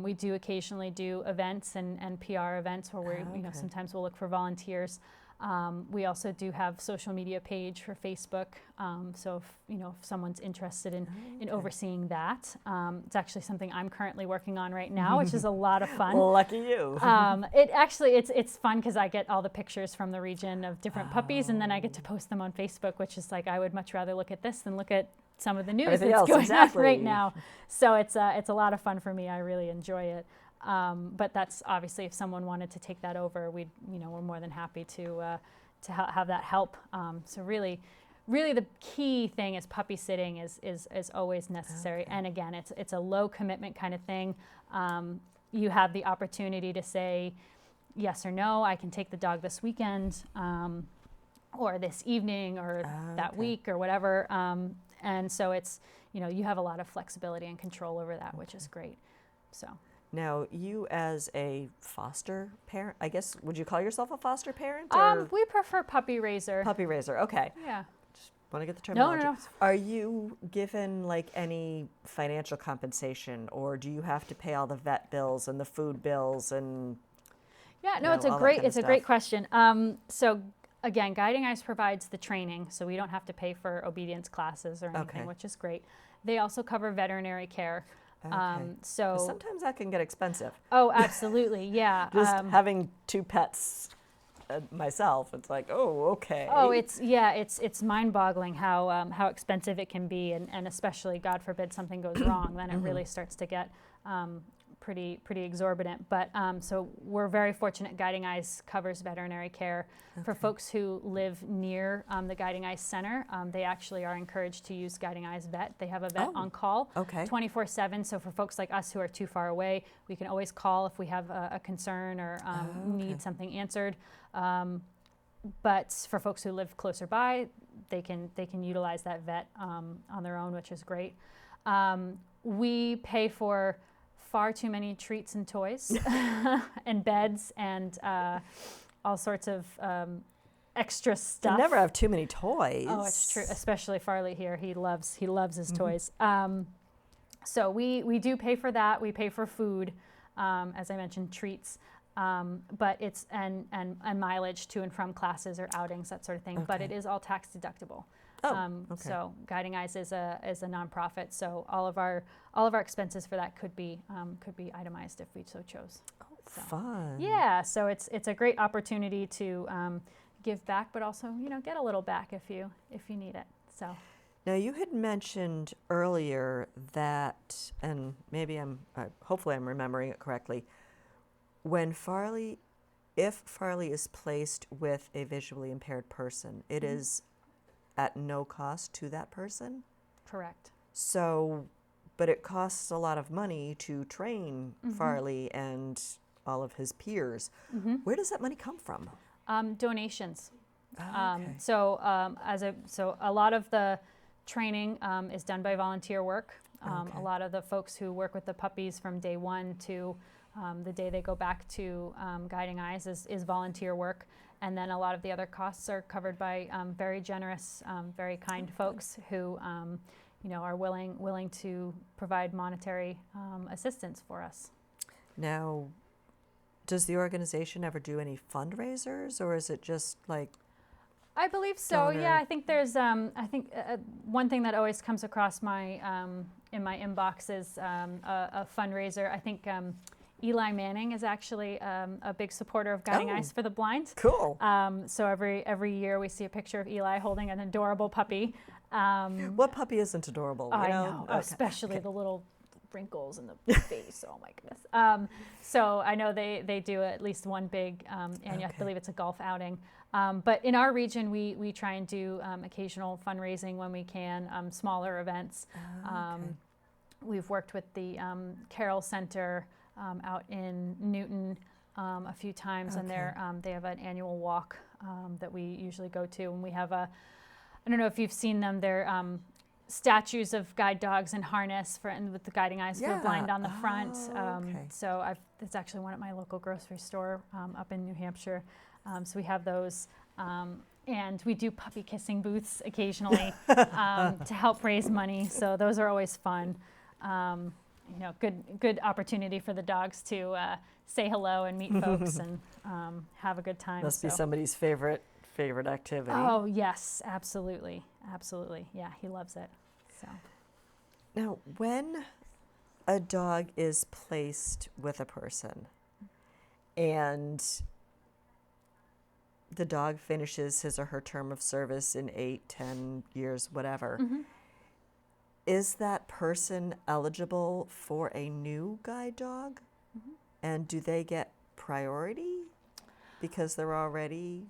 [SPEAKER 2] We do occasionally do events and PR events where we
[SPEAKER 1] Okay.
[SPEAKER 2] sometimes we'll look for volunteers. We also do have social media page for Facebook. So if someone's interested in overseeing that, it's actually something I'm currently working on right now, which is a lot of fun.
[SPEAKER 1] Lucky you.
[SPEAKER 2] It's fun because I get all the pictures from the region of different puppies, and then I get to post them on Facebook, which is like I would much rather look at this than look at some of the news
[SPEAKER 1] Everything
[SPEAKER 2] that's
[SPEAKER 1] else,
[SPEAKER 2] going
[SPEAKER 1] exactly.
[SPEAKER 2] on right now. So it's a lot of fun for me. I really enjoy it. But that's obviously if someone wanted to take that over, we're more than happy to have that help. So really the key thing is puppy sitting is always necessary. And again, it's a low commitment kind of thing. You have the opportunity to say yes or no. I can take the dog this weekend, or this evening, or that week, or whatever. And so it's you have a lot of flexibility and control over that, which is great. So.
[SPEAKER 1] Now, you as a foster parent, I guess, would you call yourself a foster parent? Or
[SPEAKER 2] We prefer puppy raiser.
[SPEAKER 1] puppy raiser, okay.
[SPEAKER 2] Yeah.
[SPEAKER 1] Want to get the
[SPEAKER 2] No,
[SPEAKER 1] terminology.
[SPEAKER 2] no.
[SPEAKER 1] Are you given like any financial compensation, or do you have to pay all the vet bills and the food bills and
[SPEAKER 2] Yeah, no,
[SPEAKER 1] know,
[SPEAKER 2] it's a
[SPEAKER 1] all that
[SPEAKER 2] great
[SPEAKER 1] kind of
[SPEAKER 2] it's a great
[SPEAKER 1] stuff?
[SPEAKER 2] question. So again, Guiding Eyes provides the training, so we don't have to pay for obedience classes or anything,
[SPEAKER 1] Okay.
[SPEAKER 2] which is great. They also cover veterinary care.
[SPEAKER 1] Okay. 'Cause
[SPEAKER 2] So
[SPEAKER 1] sometimes that can get expensive.
[SPEAKER 2] absolutely, yeah.
[SPEAKER 1] Just having two pets myself, it's like, oh, okay.
[SPEAKER 2] It's mind-boggling how expensive it can be, and especially, God forbid, something goes wrong, then it really starts to get pretty exorbitant. But so we're very fortunate. Guiding Eyes covers veterinary care for folks who live near the Guiding Eyes Center. They actually are encouraged to use Guiding Eyes Vet. They have a vet on call,
[SPEAKER 1] Okay.
[SPEAKER 2] 24/7. So for folks like us who are too far away, we can always call if we have a concern or need something answered. But for folks who live closer by, they can utilize that vet on their own, which is great. We pay for far too many treats and toys and beds and all sorts of extra stuff.
[SPEAKER 1] You never have too many toys.
[SPEAKER 2] Oh, it's true. Especially Farley here. He loves his toys. So we do pay for that. We pay for food, as I mentioned, treats. But it's and mileage to and from classes or outings, that sort of thing. But
[SPEAKER 1] Okay.
[SPEAKER 2] it is all tax deductible.
[SPEAKER 1] Okay.
[SPEAKER 2] So Guiding Eyes is a nonprofit. So all of our expenses for that could be itemized if we so chose. So,
[SPEAKER 1] Fun.
[SPEAKER 2] yeah. So it's a great opportunity to give back, but also get a little back if you need it. So.
[SPEAKER 1] Now, you had mentioned earlier that, and maybe hopefully I'm remembering it correctly, if Farley is placed with a visually impaired person, it is at no cost to that person?
[SPEAKER 2] Correct.
[SPEAKER 1] So, but it costs a lot of money to train Farley and all of his peers. Where does that money come from?
[SPEAKER 2] Donations.
[SPEAKER 1] Okay.
[SPEAKER 2] So a lot of the training is done by volunteer work.
[SPEAKER 1] Okay.
[SPEAKER 2] A lot of the folks who work with the puppies from day one to the day they go back to Guiding Eyes is volunteer work. And then a lot of the other costs are covered by very generous, very kind folks who are willing to provide monetary assistance for us.
[SPEAKER 1] Now, does the organization ever do any fundraisers, or is it just like
[SPEAKER 2] I believe so.
[SPEAKER 1] donor?
[SPEAKER 2] Yeah, I think there's. One thing that always comes across my in my inbox is a fundraiser. I think Eli Manning is actually a big supporter of Guiding Eyes for the Blind.
[SPEAKER 1] Cool.
[SPEAKER 2] So every year we see a picture of Eli holding an adorable puppy.
[SPEAKER 1] What puppy isn't adorable?
[SPEAKER 2] I
[SPEAKER 1] You
[SPEAKER 2] know,
[SPEAKER 1] Okay.
[SPEAKER 2] especially the little wrinkles in the face. Oh my goodness. So I know they do at least one big annual. I believe it's a golf outing. But in our region, we try and do occasional fundraising when we can, smaller events. We've worked with the Carroll Center out in Newton a few times, and they have an annual walk that we usually go to. And we have I don't know if you've seen them, they're statues of guide dogs in harness and with the Guiding Eyes for the Blind on the front. So it's actually one at my local grocery store up in New Hampshire. So we have those. And we do puppy kissing booths occasionally to help raise money. So those are always fun. Good opportunity for the dogs to say hello and meet folks and have a good time.
[SPEAKER 1] Must be somebody's favorite activity.
[SPEAKER 2] Oh yes, absolutely. Yeah, he loves it. So
[SPEAKER 1] Now, when a dog is placed with a person and the dog finishes his or her term of service in 8, 10 years, whatever, is that person eligible for a new guide dog? And do they get priority because they're already...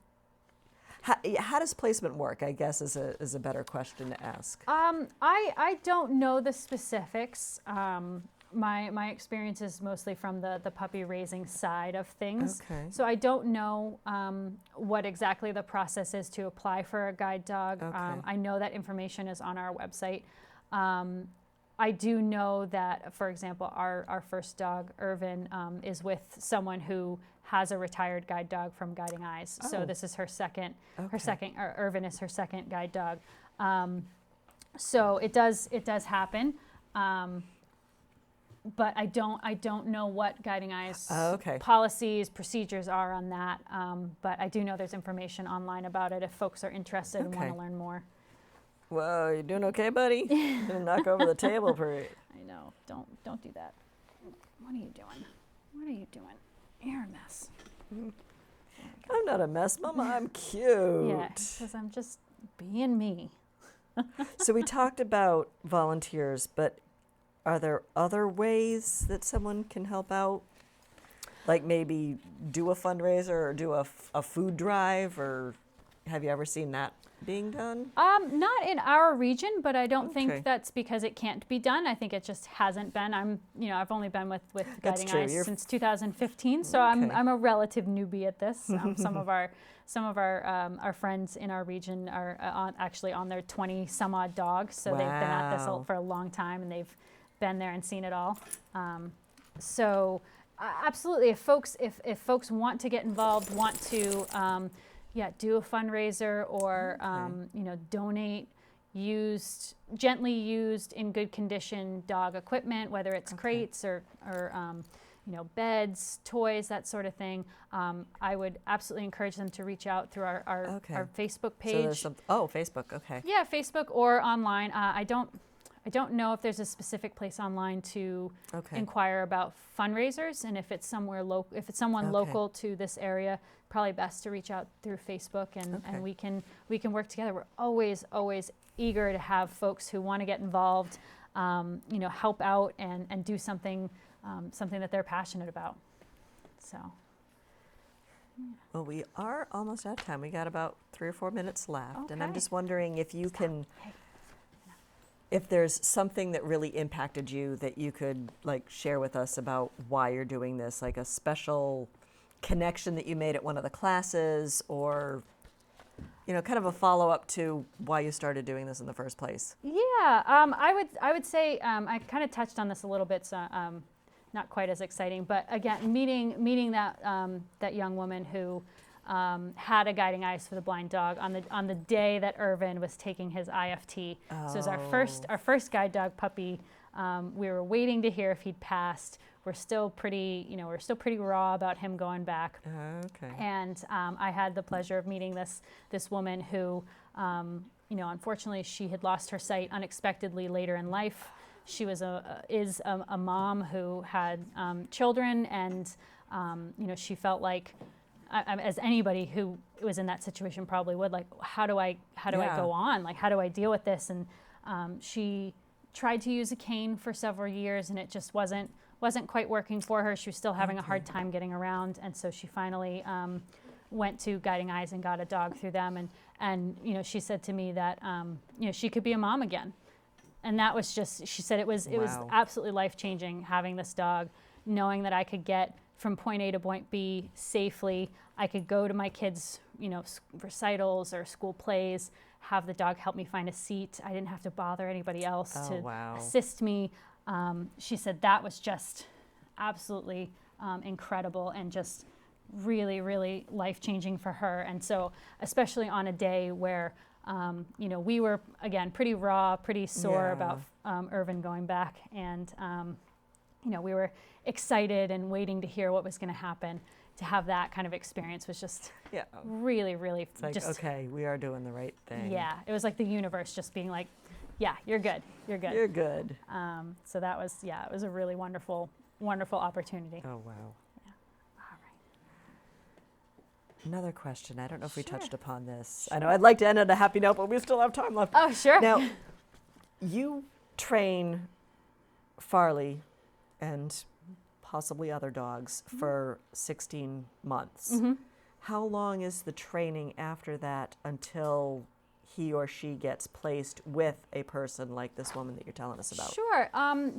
[SPEAKER 1] How does placement work, I guess, is a better question to ask.
[SPEAKER 2] I don't know the specifics. My experience is mostly from the puppy raising side of things.
[SPEAKER 1] Okay.
[SPEAKER 2] So I don't know what exactly the process is to apply for a guide dog. I know that information is on our website. I do know that, for example, our first dog, Irvin, is with someone who has a retired guide dog from Guiding Eyes. So this is her second. Irvin is her second guide dog. So it does happen. But I don't know what Guiding Eyes policies, procedures are on that. But I do know there's information online about it if folks are interested and want to learn more.
[SPEAKER 1] Whoa, you doing okay, buddy? Gonna knock over the table, Puri.
[SPEAKER 2] I know. Don't do that. What are you doing? What are you doing? You're a mess.
[SPEAKER 1] I'm not a mess, Mama. I'm cute.
[SPEAKER 2] Yeah, because I'm just being me.
[SPEAKER 1] So we talked about volunteers, but are there other ways that someone can help out? Like maybe do a fundraiser or do a food drive, or have you ever seen that being done?
[SPEAKER 2] Not in our region, but I don't think that's because it can't be done. I think it just hasn't been. I've only been with Guiding Eyes since 2015, so I'm a relative newbie at this. Some of our friends in our region are actually on their 20 some odd dogs, so they've been at this for a long time and they've been there and seen it all. So absolutely, if folks want to get involved, want to do a fundraiser or donate gently used in good condition dog equipment, whether it's crates or beds, toys, that sort of thing. I would absolutely encourage them to reach out through our Facebook page.
[SPEAKER 1] So Facebook, okay. Yeah,
[SPEAKER 2] Facebook or online. I don't know if there's a specific place online to inquire about fundraisers, and if it's someone local to this area, probably best to reach out through Facebook, and we can work together. We're always eager to have folks who want to get involved, help out and do something that they're passionate about. So.
[SPEAKER 1] Well, we are almost out of time. We got about 3 or 4 minutes left, and I'm just wondering if you can. If there's something that really impacted you that you could share with us about why you're doing this, like a special connection that you made at one of the classes, or kind of a follow-up to why you started doing this in the first place.
[SPEAKER 2] Yeah, I would say I kind of touched on this a little bit, so not quite as exciting, but again, meeting that young woman who had a Guiding Eyes for the Blind dog on the day that Irvin was taking his IFT. So it was our first guide dog puppy. We were waiting to hear if he'd passed. We're still pretty raw about him going back. And I had the pleasure of meeting this woman who, unfortunately, she had lost her sight unexpectedly later in life. She was is a mom who had children, and she felt like, as anybody who was in that situation probably would, like, how do I go on? Like, how do I deal with this? And she tried to use a cane for several years, and it just wasn't quite working for her. She was still having a hard time getting around, and so she finally went to Guiding Eyes and got a dog through them. And she said to me that she could be a mom again, and that was just, she said it was absolutely life-changing having this dog, knowing that I could get from point A to point B safely. I could go to my kids' recitals or school plays, have the dog help me find a seat. I didn't have to bother anybody else to assist me. She said that was just absolutely incredible and just really, really life-changing for her. And so, especially on a day where, we were, again, pretty raw, pretty sore about Irvin going back. And, we were excited and waiting to hear what was going to happen. To have that kind of experience was just really, really
[SPEAKER 1] it's like, okay, we are doing the right thing.
[SPEAKER 2] Yeah, it was like the universe just being like, yeah, you're good. You're good.
[SPEAKER 1] You're good.
[SPEAKER 2] So that was, it was a really wonderful, wonderful opportunity.
[SPEAKER 1] Oh, wow.
[SPEAKER 2] Yeah. All right.
[SPEAKER 1] Another question. I don't know if we touched upon this. I know I'd like to end on a happy note, but we still have time left.
[SPEAKER 2] Oh, sure.
[SPEAKER 1] Now, you train Farley and possibly other dogs for 16 months. How long is the training after that until he or she gets placed with a person like this woman that you're telling us about?
[SPEAKER 2] Sure.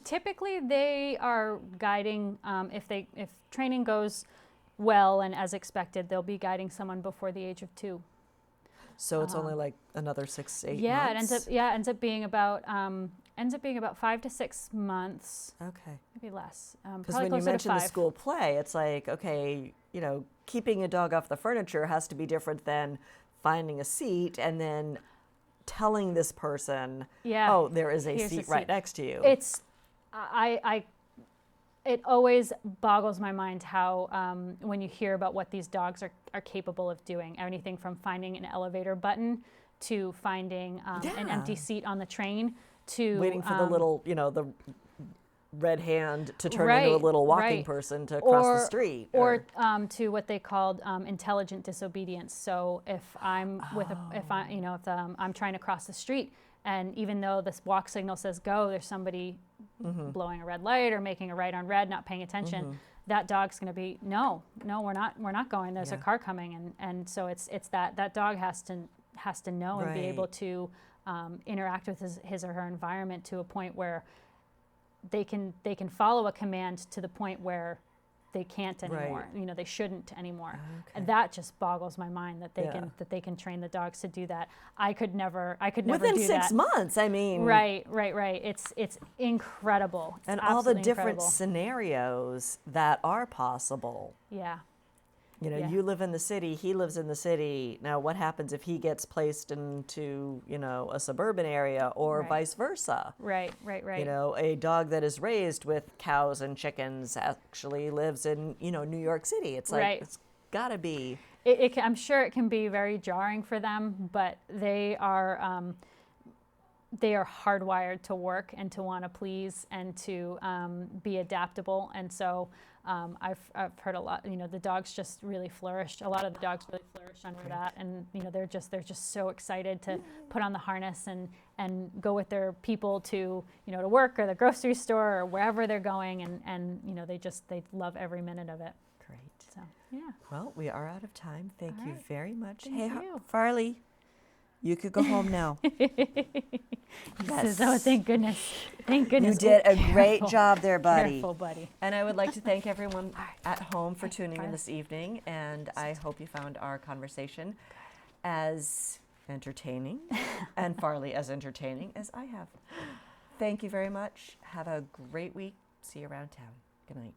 [SPEAKER 2] Typically, they are guiding. If training goes well and as expected, they'll be guiding someone before the age of 2.
[SPEAKER 1] So it's only like another 6, 8 months.
[SPEAKER 2] It ends up being about 5 to 6 months.
[SPEAKER 1] Okay.
[SPEAKER 2] Maybe less.
[SPEAKER 1] Because when you mentioned the school play, it's like, okay, keeping a dog off the furniture has to be different than finding a seat and then telling this person, oh, there is a seat right next to you.
[SPEAKER 2] It always boggles my mind how when you hear about what these dogs are capable of doing, anything from finding an elevator button to finding an empty seat on the train to
[SPEAKER 1] waiting for the little, the red hand to turn into a little walking person to cross the street,
[SPEAKER 2] or to what they called intelligent disobedience. So if I'm I'm trying to cross the street, and even though this walk signal says go, there's somebody blowing a red light or making a right on red, not paying attention. That dog's going to be no, we're not going. There's a car coming, and so it's that dog has to know and be able to interact with his or her environment to a point where they can follow a command to the point where they can't anymore. They shouldn't anymore. And that just boggles my mind that they can train the dogs to do that. I could never
[SPEAKER 1] within
[SPEAKER 2] do
[SPEAKER 1] 6
[SPEAKER 2] that.
[SPEAKER 1] months. I mean,
[SPEAKER 2] right. It's incredible. It's
[SPEAKER 1] and all the different
[SPEAKER 2] incredible.
[SPEAKER 1] Scenarios that are possible.
[SPEAKER 2] Yeah.
[SPEAKER 1] You live in the city, he lives in the city. Now, what happens if he gets placed into, a suburban area or vice versa?
[SPEAKER 2] Right.
[SPEAKER 1] A dog that is raised with cows and chickens actually lives in, New York City. It's like, it's got to be.
[SPEAKER 2] I'm sure it can be very jarring for them, but they are hardwired to work and to want to please and to be adaptable. And so I've heard a lot, the dogs just really flourished. A lot of the dogs really flourish under that. And, they're just so excited to put on the harness and go with their people to, to work or the grocery store or wherever they're going. And they love every minute of it.
[SPEAKER 1] Great.
[SPEAKER 2] So, yeah.
[SPEAKER 1] Well, we are out of time. Thank you very much.
[SPEAKER 2] Thank you.
[SPEAKER 1] Farley, you could go home now.
[SPEAKER 2] Yes. Oh, thank goodness. Thank goodness.
[SPEAKER 1] You did a great job there, buddy.
[SPEAKER 2] Careful, buddy.
[SPEAKER 1] And I would like to thank everyone at home for tuning in this evening. And I hope you found our conversation as entertaining and Farley as entertaining as I have. Thank you very much. Have a great week. See you around town. Good night.